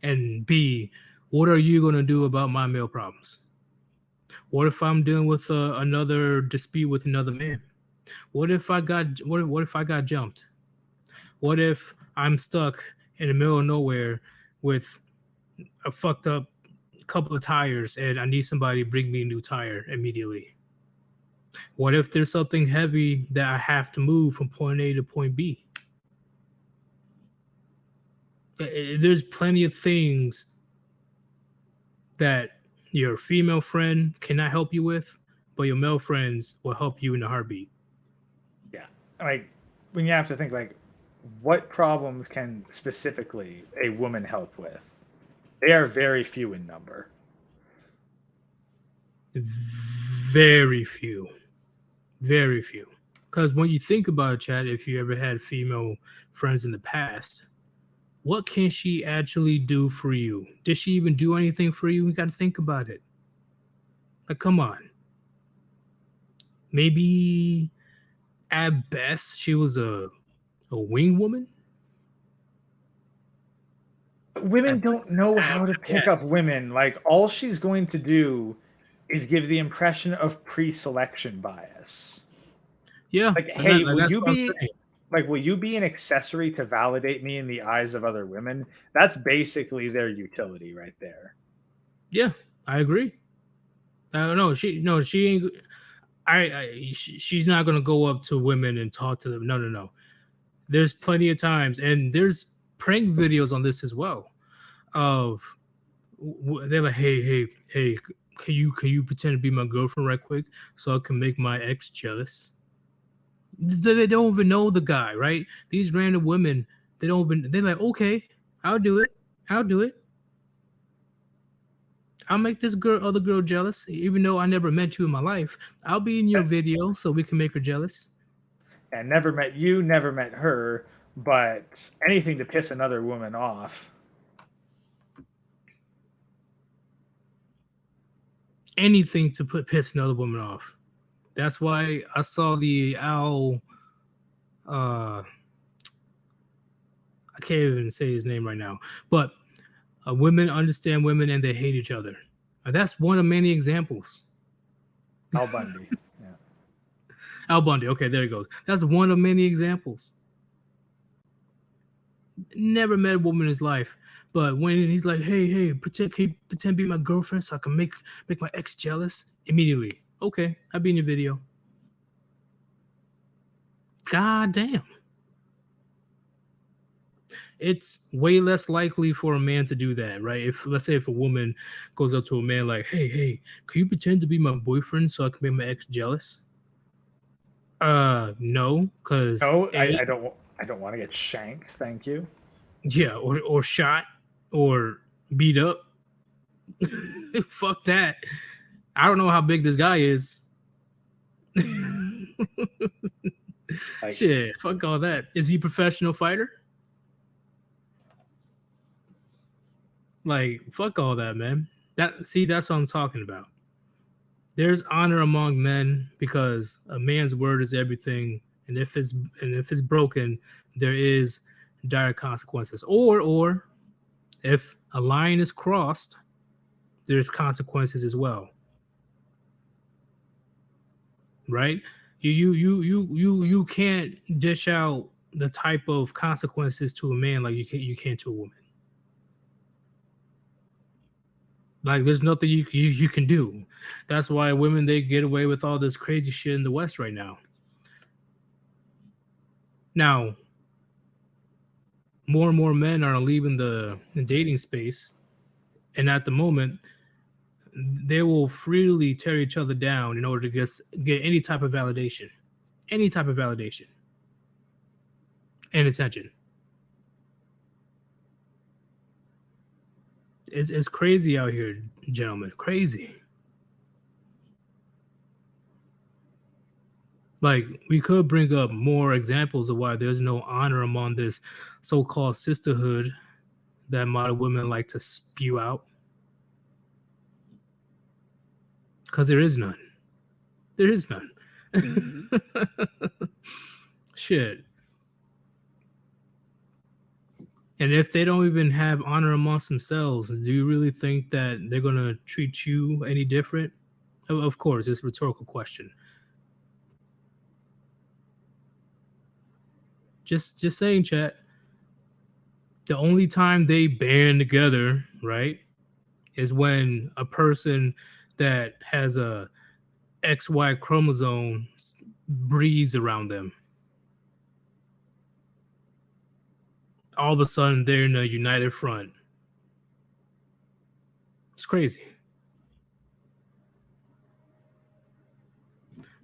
And B, what are you going to do about my male problems? What if I'm dealing with another dispute with another man? What if I got jumped? What if I'm stuck in the middle of nowhere with a fucked up couple of tires and I need somebody to bring me a new tire immediately? What if there's something heavy that I have to move from point A to point B? There's plenty of things that your female friend cannot help you with, but your male friends will help you in a heartbeat. Yeah. Like, when you have to think, like, what problems can specifically a woman help with? They are very few in number. Very few. Very few. Because when you think about it, Chad, if you ever had female friends in the past, what can she actually do for you? Did she even do anything for you? We got to think about it. Like, come on. Maybe at best she was a wing woman. Women don't know how to pick up women. Like, all she's going to do is give the impression of pre-selection bias. Yeah. Like, and hey, that- will that's you what I'm be saying. like, will you be an accessory to validate me in the eyes of other women? That's basically their utility right there. Yeah, I agree. No, she ain't. She's not gonna go up to women and talk to them. No. There's plenty of times, and there's prank videos on this as well. Of they're like, hey, can you pretend to be my girlfriend right quick so I can make my ex jealous? They don't even know the guy, right? These random women, they're like, okay, I'll do it. I'll make this other girl jealous, even though I never met you in my life. I'll be in your video so we can make her jealous. And never met you, never met her, but anything to piss another woman off. Anything to piss another woman off. That's why I saw the Al. I can't even say his name right now, but women understand women and they hate each other. That's one of many examples. Al Bundy. Yeah. Al Bundy. Okay, there it goes. That's one of many examples. Never met a woman in his life, but when he's like, "Hey, pretend to be my girlfriend so I can make my ex jealous," immediately. Okay, I'll be in your video. God damn. It's way less likely for a man to do that, right? Let's say if a woman goes up to a man like, hey, can you pretend to be my boyfriend so I can make my ex jealous? No, because No, I don't want to get shanked, thank you. Yeah, or shot or beat up. Fuck that. I don't know how big this guy is. Shit, fuck all that. Is he a professional fighter? Like, fuck all that, man. That's what I'm talking about. There's honor among men because a man's word is everything, and if it's broken, there is dire consequences. Or if a line is crossed, there's consequences as well. Right? You can't dish out the type of consequences to a man like you can to a woman. Like, there's nothing you can do. That's why women, they get away with all this crazy shit in the West right now. Now, more and more men are leaving the dating space, and at the moment, they will freely tear each other down in order to get any type of validation, and attention. It's crazy out here, gentlemen. Crazy. Like, we could bring up more examples of why there's no honor among this so-called sisterhood that modern women like to spew out. Because there is none. There is none. Shit. And if they don't even have honor amongst themselves, do you really think that they're gonna treat you any different? Of course, it's a rhetorical question. Just saying, chat. The only time they band together, right, is when a person that has a XY chromosome breathes around them. All of a sudden, they're in a united front. It's crazy.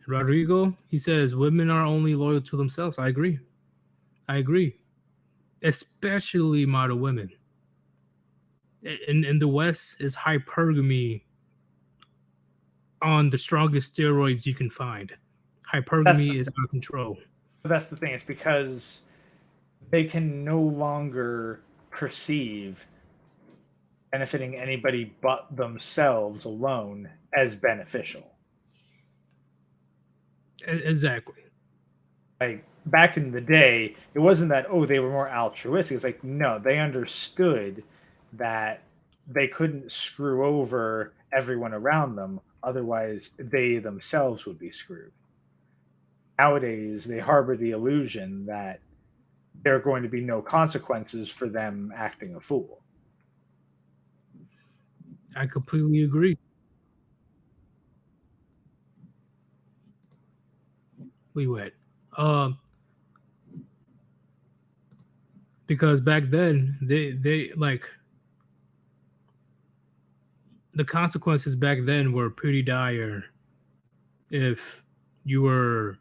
Rodrigo, he says, women are only loyal to themselves. I agree. Especially model women. In the West, is hypergamy on the strongest steroids you can find. Hypergamy is out of control. That's the thing. It's because they can no longer perceive benefiting anybody but themselves alone as beneficial. Exactly. Like back in the day, it wasn't that, oh, they were more altruistic. It's like, no, they understood that they couldn't screw over everyone around them. Otherwise, they themselves would be screwed. Nowadays, they harbor the illusion that there are going to be no consequences for them acting a fool. I completely agree. We went. Because back then they like the consequences back then were pretty dire if you were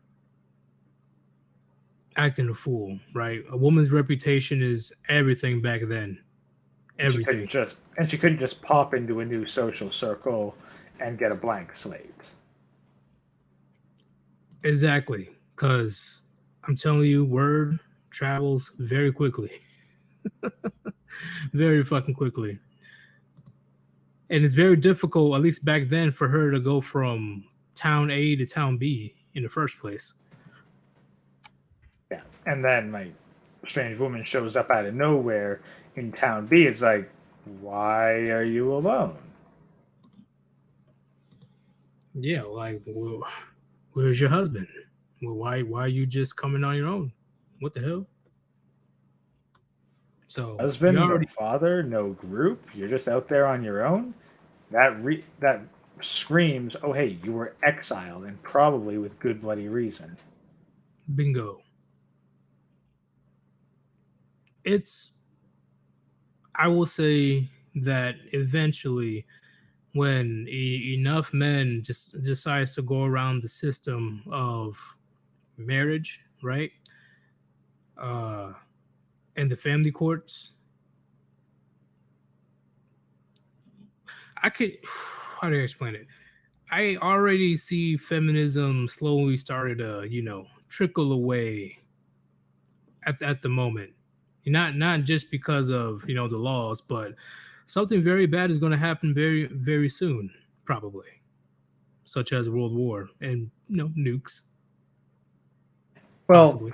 acting a fool, right? A woman's reputation is everything back then. Everything. She couldn't just pop into a new social circle and get a blank slate. Exactly, because I'm telling you, word travels very quickly. Very fucking quickly. And it's very difficult, at least back then, for her to go from town A to town B in the first place. Yeah, and then my strange woman shows up out of nowhere in town B. It's like, why are you alone? Yeah, like, well, where's your husband? Well, why are you just coming on your own? What the hell? So Husband, no father, no group. You're just out there on your own. That screams, oh hey, you were exiled, and probably with good bloody reason. Bingo. I will say that eventually, when enough men just decides to go around the system of marriage, right? And the family courts, how do I explain it? I already see feminism slowly started to, trickle away at the moment. Not just because of, the laws, but something very bad is going to happen very, very soon, probably, such as World War and, nukes. Well, possibly.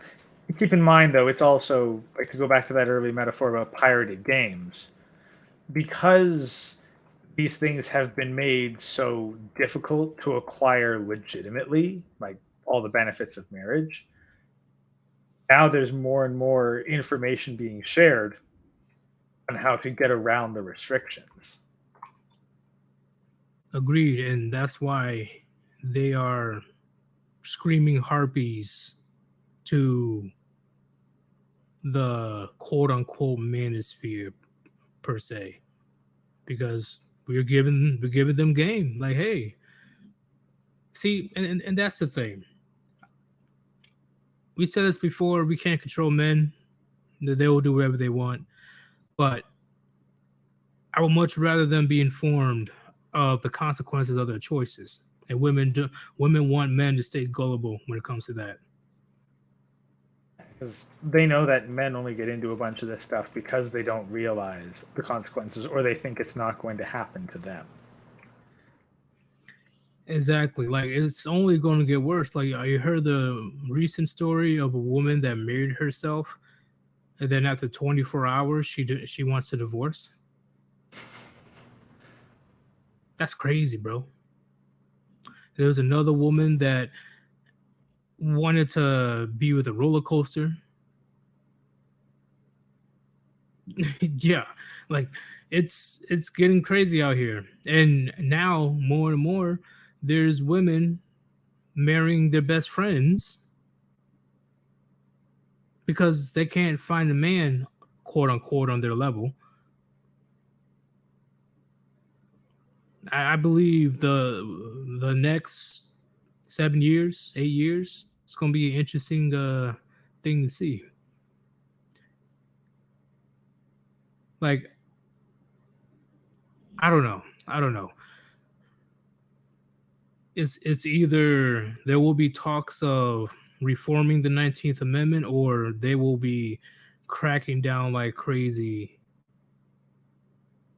Keep in mind, though, it's also, like, to go back to that early metaphor about pirated games, because these things have been made so difficult to acquire legitimately, like all the benefits of marriage. Now there's more and more information being shared on how to get around the restrictions. Agreed, and that's why they are screaming harpies to the quote-unquote manosphere, per se, because we're giving them game. Like, hey, see, and that's the thing. We said this before. We can't control men; they will do whatever they want. But I would much rather them be informed of the consequences of their choices. And women want men to stay gullible when it comes to that. Because they know that men only get into a bunch of this stuff because they don't realize the consequences, or they think it's not going to happen to them. Exactly. Like, it's only going to get worse. Like, I heard the recent story of a woman that married herself and then after 24 hours, she wants to divorce. That's crazy, bro. There was another woman that wanted to be with a roller coaster. Yeah, like it's getting crazy out here, and now more and more there's women marrying their best friends because they can't find a man, quote unquote, on their level. I believe the next 7 years, 8 years, it's gonna be an interesting thing to see. Like, I don't know. I don't know. It's either there will be talks of reforming the 19th Amendment or they will be cracking down like crazy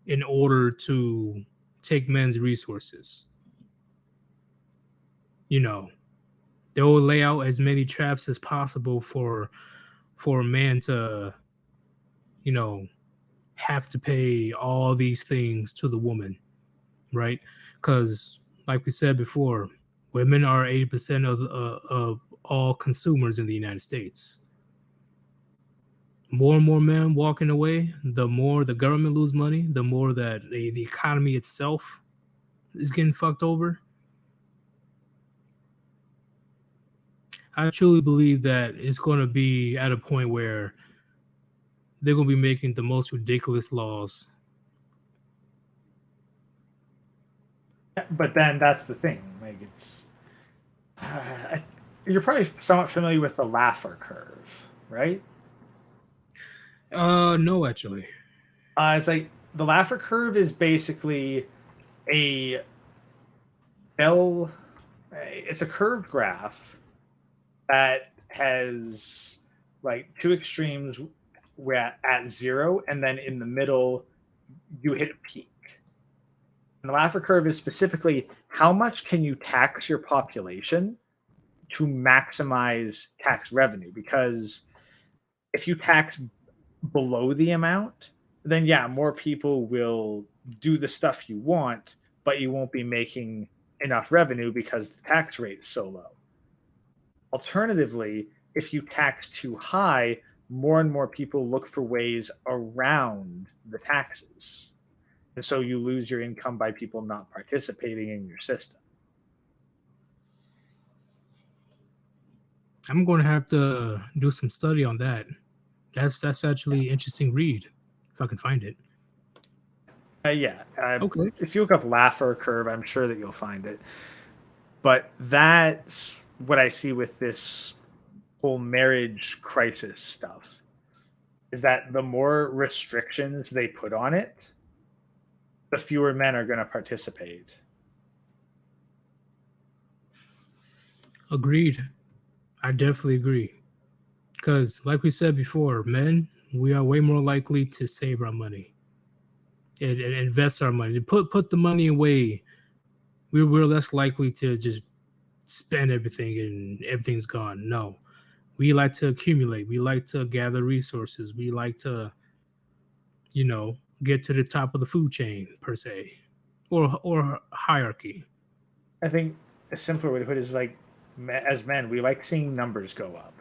in order to take men's resources. You know, they will lay out as many traps as possible for a man to, you know, have to pay all these things to the woman, right? Because, like we said before, women are 80% of all consumers in the United States. More and more men walking away, the more the government lose money, the more that the economy itself is getting fucked over. I truly believe that it's going to be at a point where they're going to be making the most ridiculous laws. But then that's the thing. Like it's, you're probably somewhat familiar with the Laffer curve, right? No, actually. It's like the Laffer curve is basically a bell. It's a curved graph that has like two extremes where at zero, and then in the middle you hit a peak. And the Laffer curve is specifically how much can you tax your population to maximize tax revenue, because if you tax below the amount, then yeah, more people will do the stuff you want, but you won't be making enough revenue because the tax rate is so low. Alternatively, if you tax too high, more and more people look for ways around the taxes. And so you lose your income by people not participating in your system. I'm going to have to do some study on that. That's actually interesting read if I can find it. Okay. If you look up Laffer curve, I'm sure that you'll find it. But that's what I see with this whole marriage crisis stuff, is that the more restrictions they put on it, the fewer men are going to participate. Agreed. I definitely agree. Because, like we said before, men, we are way more likely to save our money and invest our money. To put the money away, we're less likely to just spend everything and everything's gone. No. We like to accumulate. We like to gather resources. We like to, get to the top of the food chain, per se, or hierarchy. I think a simpler way to put it is like, as men, we like seeing numbers go up.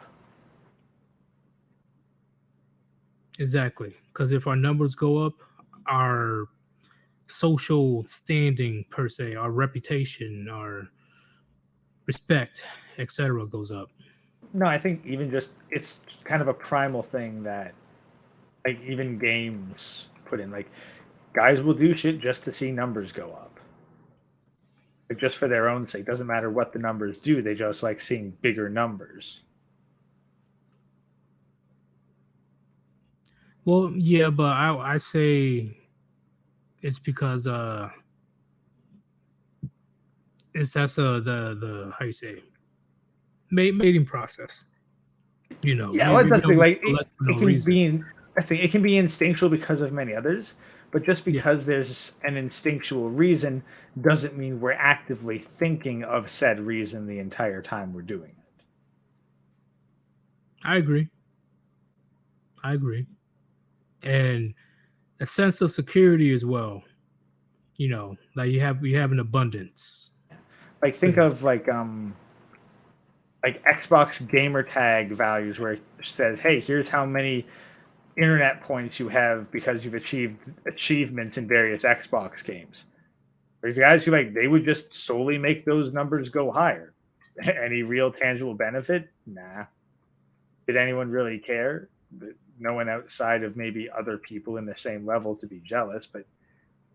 Exactly. Because if our numbers go up, our social standing, per se, our reputation, our respect, etc., goes up. No, I think even just it's kind of a primal thing that, like, even games put in. Like, guys will do shit just to see numbers go up, like just for their own sake. Doesn't matter what the numbers do; they just like seeing bigger numbers. Well, yeah, but I say it's because that's the how you say mating process. Yeah, well, that's the thing. Like it can be instinctual because of many others, but just because there's an instinctual reason doesn't mean we're actively thinking of said reason the entire time we're doing it. I agree. I agree. And a sense of security as well. You know, like you have an abundance. Like think of like Xbox gamer tag values where it says, "Hey, here's how many internet points you have because you've achieved achievements in various Xbox games." There's guys who they would just solely make those numbers go higher. Any real tangible benefit? Nah. Did anyone really care? No one outside of maybe other people in the same level to be jealous, but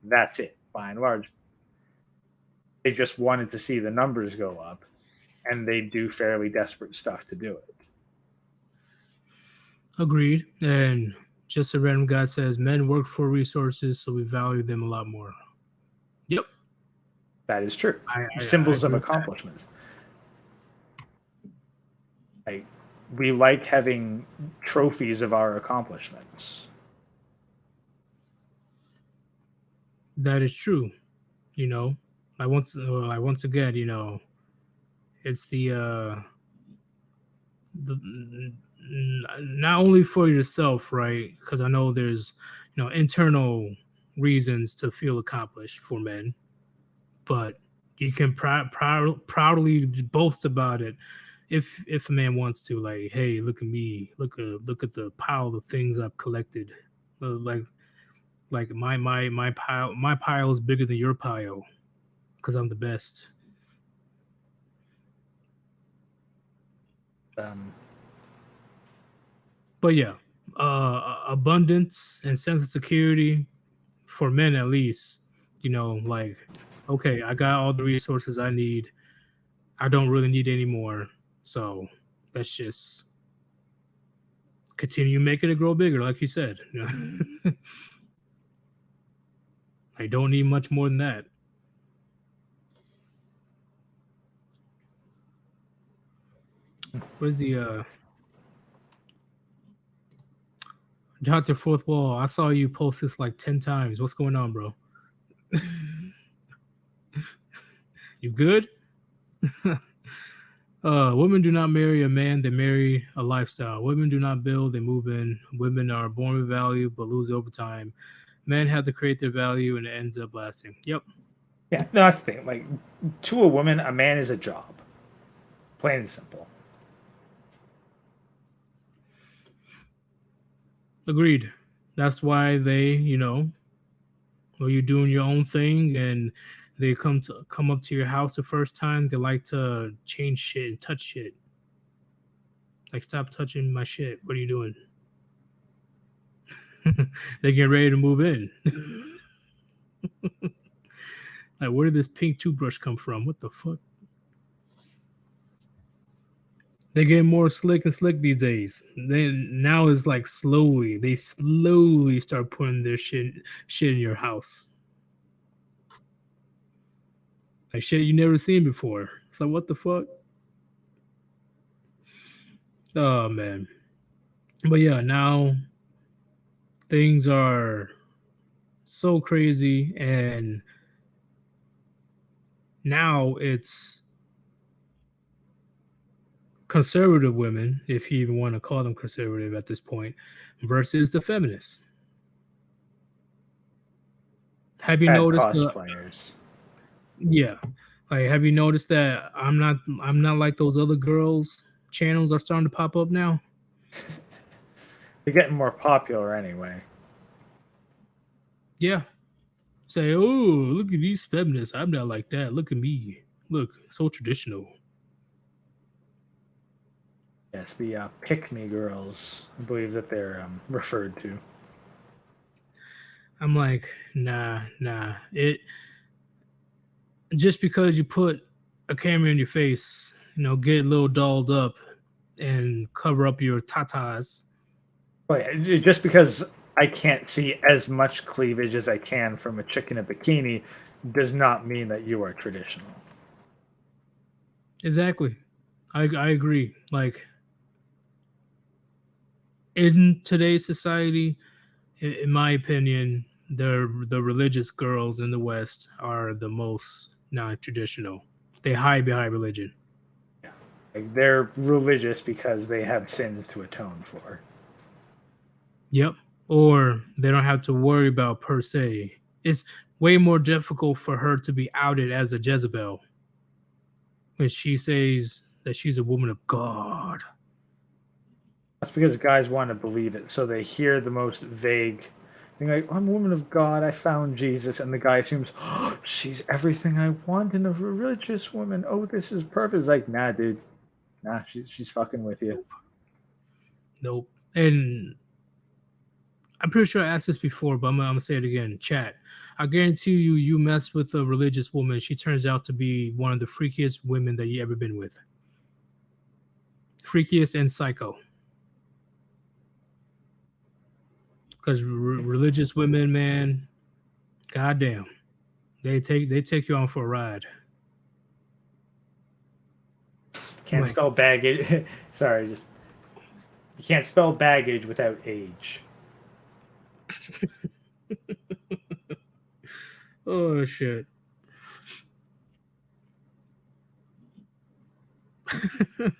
that's it by and large. They just wanted to see the numbers go up, and they do fairly desperate stuff to do it. Agreed. And just a random guy says men work for resources, so we value them a lot more. Yep. That is true. I Symbols of agree with that. accomplishment. We like having trophies of our accomplishments. That is true. You know, I once again, you know, it's the not only for yourself, right? Because I know there's internal reasons to feel accomplished for men, but you can proudly boast about it if a man wants to. Like, hey, look at me, look at the pile of things I've collected. Like my pile is bigger than your pile because I'm the best. But yeah, abundance and sense of security for men, at least, like, okay, I got all the resources I need. I don't really need any more. So let's just continue making it grow bigger, like you said. I don't need much more than that. Where's the Dr. Fourth Wall? I saw you post this like 10 times. What's going on, bro? You good? Women do not marry a man, they marry a lifestyle. Women do not build, they move in. Women are born with value but lose over time. Men have to create their value and it ends up lasting. Yep. Yeah, no, that's the thing. Like, to a woman, a man is a job. Plain and simple. Agreed. That's why they, when you're doing your own thing and they come up to your house the first time, they like to change shit and touch shit. Like, stop touching my shit. What are you doing? They get ready to move in. Like, where did this pink toothbrush come from? What the fuck? They're getting more slick and slick these days. Now it's like they slowly start putting their shit in your house. Like shit you never seen before. It's like, what the fuck? Oh man. But yeah, now things are so crazy, and now it's conservative women, if you even want to call them conservative at this point, versus the feminists. Have you noticed cosplayers? Yeah. Like, have you noticed that I'm not like those other girls channels are starting to pop up now? They're getting more popular anyway. Yeah. Say, oh, look at these feminists. I'm not like that. Look at me. Look, so traditional. Yes, the pick-me girls, I believe that they're referred to. I'm like, nah. It just because you put a camera in your face, get a little dolled up and cover up your tatas. But just because I can't see as much cleavage as I can from a chick in a bikini does not mean that you are traditional. Exactly. I agree. Like, in today's society, in my opinion, the religious girls in the West are the most non-traditional. They hide behind religion. Like, they're religious because they have sins to atone for. Yep. Or they don't have to worry about per se. It's way more difficult for her to be outed as a Jezebel when she says that she's a woman of God. That's because guys want to believe it, so they hear the most vague thing, like, "I'm a woman of God. I found Jesus," and the guy assumes, "Oh, she's everything I want in a religious woman. Oh, this is perfect." It's like, nah, dude, nah, she's fucking with you. Nope. And I'm pretty sure I asked this before, but I'm gonna say it again. Chat. I guarantee you, you mess with a religious woman, she turns out to be one of the freakiest women that you ever been with. Freakiest and psycho. Because religious women, man, goddamn, they take you on for a ride. Can't Right. spell baggage. Sorry, just you can't spell baggage without age. Oh shit.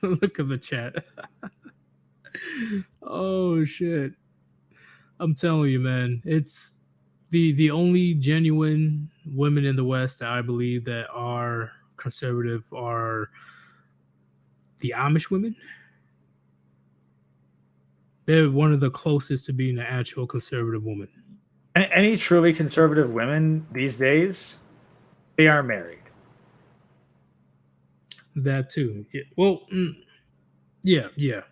Look at the chat. Oh shit. I'm telling you, man, it's the only genuine women in the West that I believe that are conservative are the Amish women. They're one of the closest to being an actual conservative woman. Any truly conservative women these days, they are married. That too. Yeah. Well, yeah.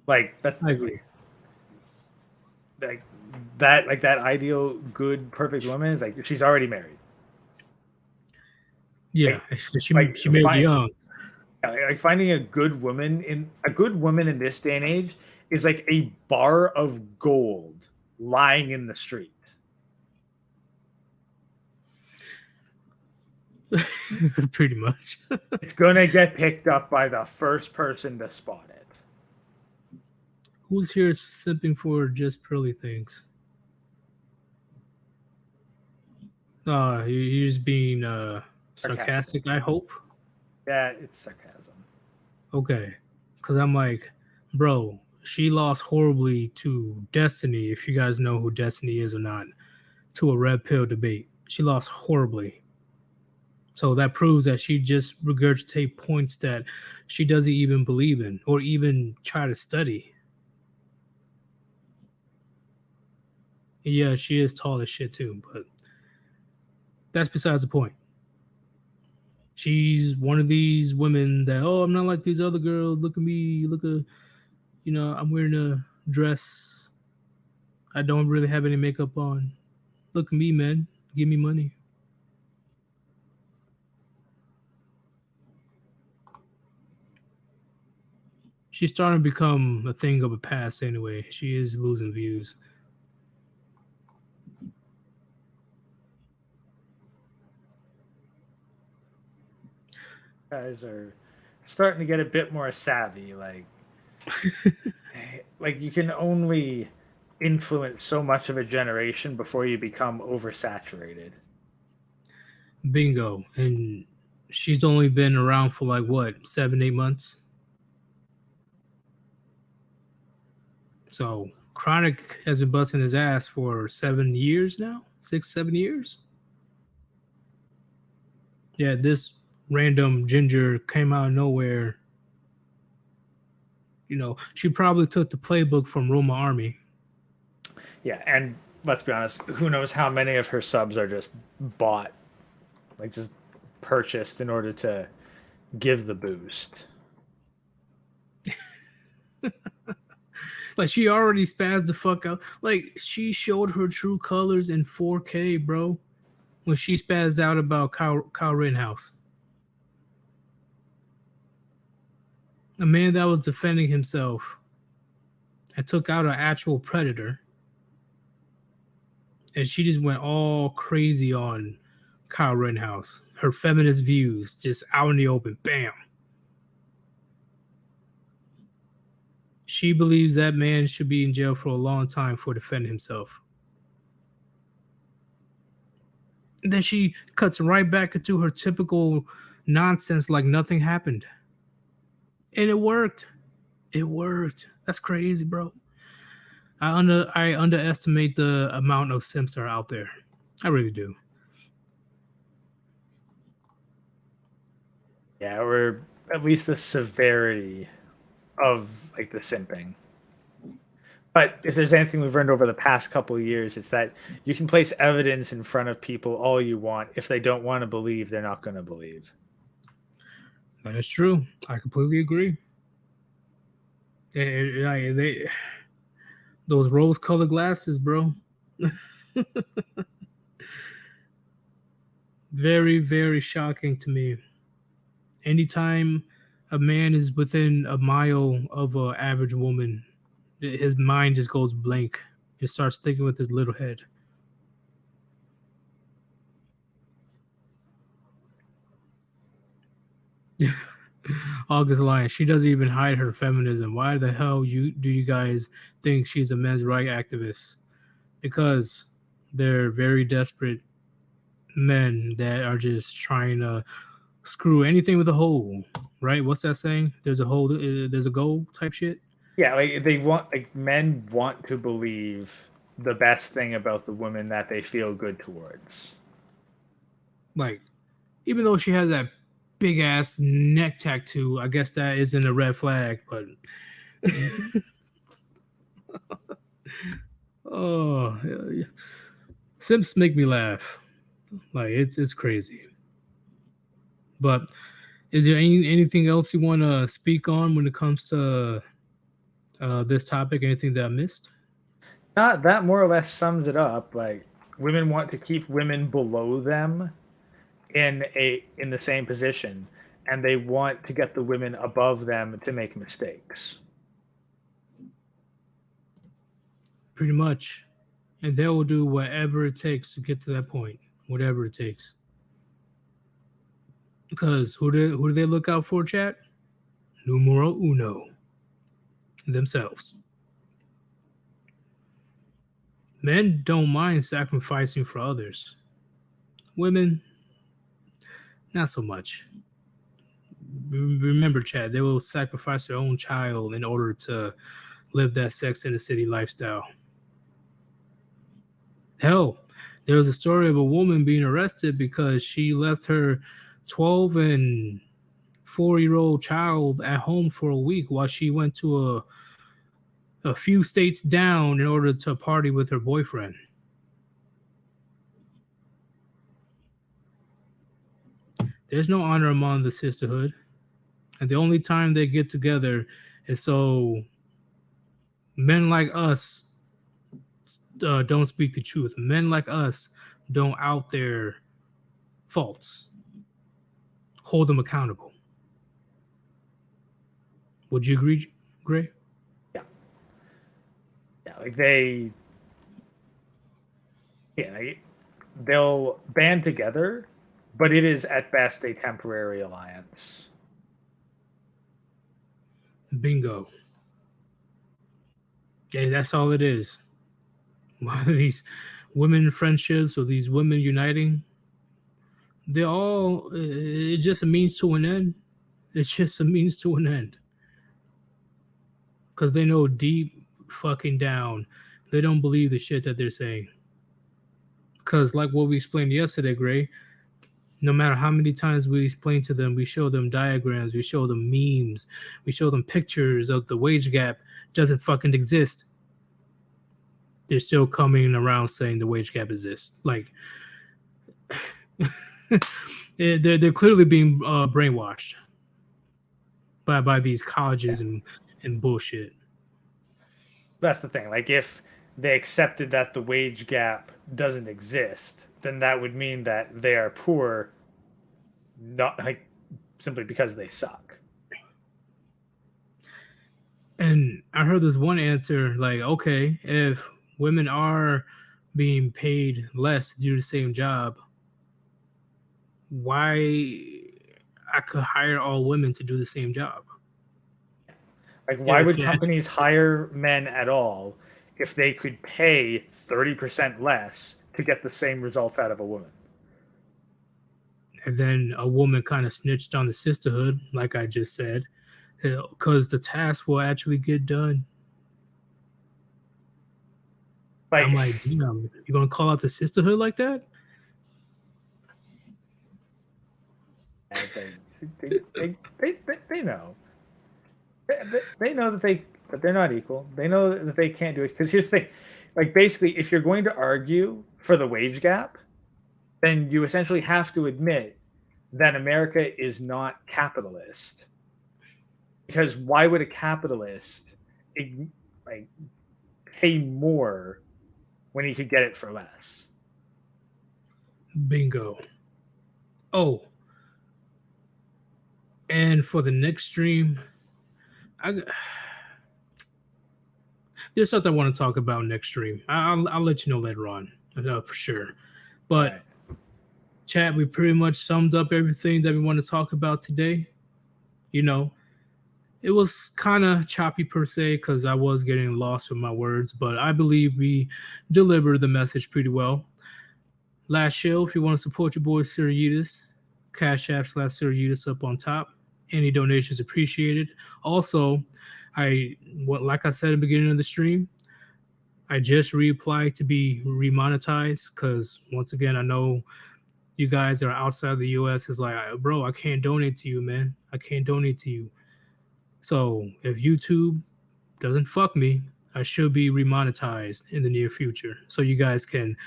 Like that's I agree. like that ideal good perfect woman is like she's already married. Yeah, she like, made fine. young. Like finding a good woman in this day and age is like a bar of gold lying in the street. Pretty much. It's gonna get picked up by the first person to spot it. Who's here simping for just pearly things? You're just being sarcastic, I hope. Yeah, it's sarcasm. Okay. Because I'm like, bro, she lost horribly to Destiny, if you guys know who Destiny is or not, to a red pill debate. She lost horribly. So that proves that she just regurgitate points that she doesn't even believe in or even try to study. Yeah, she is tall as shit too, but that's besides the point. She's one of these women that, oh, I'm not like these other girls. Look at me. Look at, I'm wearing a dress. I don't really have any makeup on. Look at me, man. Give me money. She's starting to become a thing of the past anyway. She is losing views. Guys are starting to get a bit more savvy. Like you can only influence so much of a generation before you become oversaturated. Bingo. And she's only been around for like what, 7-8 months? So Chronic has been busting his ass for 7 years now, 6-7 years. Yeah, this random ginger came out of nowhere. She probably took the playbook from Roma Army. Yeah, and let's be honest, who knows how many of her subs are just bought, like just purchased in order to give the boost. Like, she already spazzed the fuck out. Like, she showed her true colors in 4K, bro, when she spazzed out about Kyle Rittenhouse. A man that was defending himself and took out an actual predator. And she just went all crazy on Kyle Rittenhouse. Her feminist views just out in the open. Bam. She believes that man should be in jail for a long time for defending himself. And then she cuts right back into her typical nonsense like nothing happened. And it worked. It worked. That's crazy, bro. I underestimate the amount of simps that are out there. I really do. Yeah, or at least the severity of like the simping. But if there's anything we've learned over the past couple of years, it's that you can place evidence in front of people all you want. If they don't want to believe, they're not going to believe. That is true. I completely agree. Those rose-colored glasses, bro. Very, very shocking to me. Anytime a man is within a mile of an average woman, his mind just goes blank. He starts thinking with his little head. August Lyons, she doesn't even hide her feminism. Why the hell do you guys think she's a men's rights activist? Because they're very desperate men that are just trying to screw anything with a hole, right? What's that saying? There's a hole, there's a goal type shit. Yeah, like men want to believe the best thing about the woman that they feel good towards. Like, even though she has that big ass neck tattoo, I guess that isn't a red flag, but oh, hell yeah. Simps make me laugh. Like it's crazy. But is there anything else you want to speak on when it comes to this topic? Anything that I missed? Not that more or less sums it up. Like women want to keep women below them in the same position, and they want to get the women above them to make mistakes. Pretty much. And they will do whatever it takes to get to that point. Whatever it takes. Because who do they look out for, chat? Numero uno. Themselves. Men don't mind sacrificing for others. Women, not so much. Remember, Chad, they will sacrifice their own child in order to live that Sex in the City lifestyle. Hell, there was a story of a woman being arrested because she left her 12 and 4-year-old child at home for a week while she went to a few states down in order to party with her boyfriend. There's no honor among the sisterhood. And the only time they get together is so men like us don't speak the truth. Men like us don't out their faults. Hold them accountable. Would you agree, Gray? Yeah, like they'll band together, but it is at best a temporary alliance. Bingo. Yeah, that's all it is. These women friendships or these women uniting, they're all, it's just a means to an end. It's just a means to an end. Because they know deep fucking down, they don't believe the shit that they're saying. Because like what we explained yesterday, Gray, no matter how many times we explain to them, we show them diagrams, we show them memes, we show them pictures of the wage gap doesn't fucking exist. They're still coming around saying the wage gap exists. Like, they're clearly being brainwashed by these colleges and bullshit. That's the thing. Like, if they accepted that the wage gap doesn't exist, then that would mean that they are poor, not like simply because they suck. And I heard this one answer, like, okay, if women are being paid less to do the same job, why I could hire all women to do the same job? Like, why would companies hire men at all if they could pay 30% less to get the same results out of a woman? And then a woman kind of snitched on the sisterhood, like I just said, because the task will actually get done. Like, I'm like, damn, you gonna call out the sisterhood like that? it's like, they know. They know that they're not equal. They know that they can't do it. Because here's the thing, like basically, if you're going to argue for the wage gap, then you essentially have to admit that America is not capitalist. Because why would a capitalist like pay more when he could get it for less? Bingo. Oh, and for the next stream, there's something I want to talk about next stream. I'll let you know later on, for sure. But Right. chat, we pretty much summed up everything that we want to talk about today. You know, it was kind of choppy per se because I was getting lost with my words, but I believe we delivered the message pretty well. Last show, if you want to support your boy Sirius, Cash App /Sirius up on top. Any donations appreciated. Also, like I said at the beginning of the stream, I just reapplied to be remonetized because once again, I know you guys that are outside the US is like, bro, I can't donate to you, man. I can't donate to you. So if YouTube doesn't fuck me, I should be remonetized in the near future. So you guys can,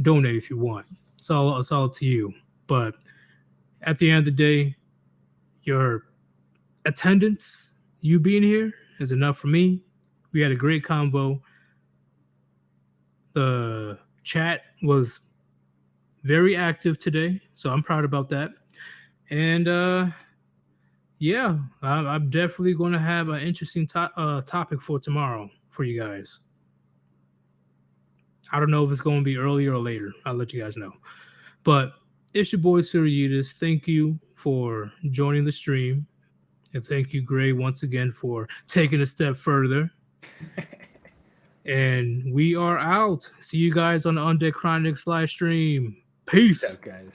donate if you want. It's all up to you. But at the end of the day, your attendance, you being here, is enough for me. We had a great convo. The chat was very active today, so I'm proud about that. And yeah, I'm definitely going to have an interesting topic for tomorrow for you guys. I don't know if it's going to be earlier or later. I'll let you guys know. But it's your boy Sirius. Thank you for joining the stream. And thank you, Gray, once again for taking a step further. And we are out. See you guys on the Undead Chronics live stream. Peace. What's up, guys?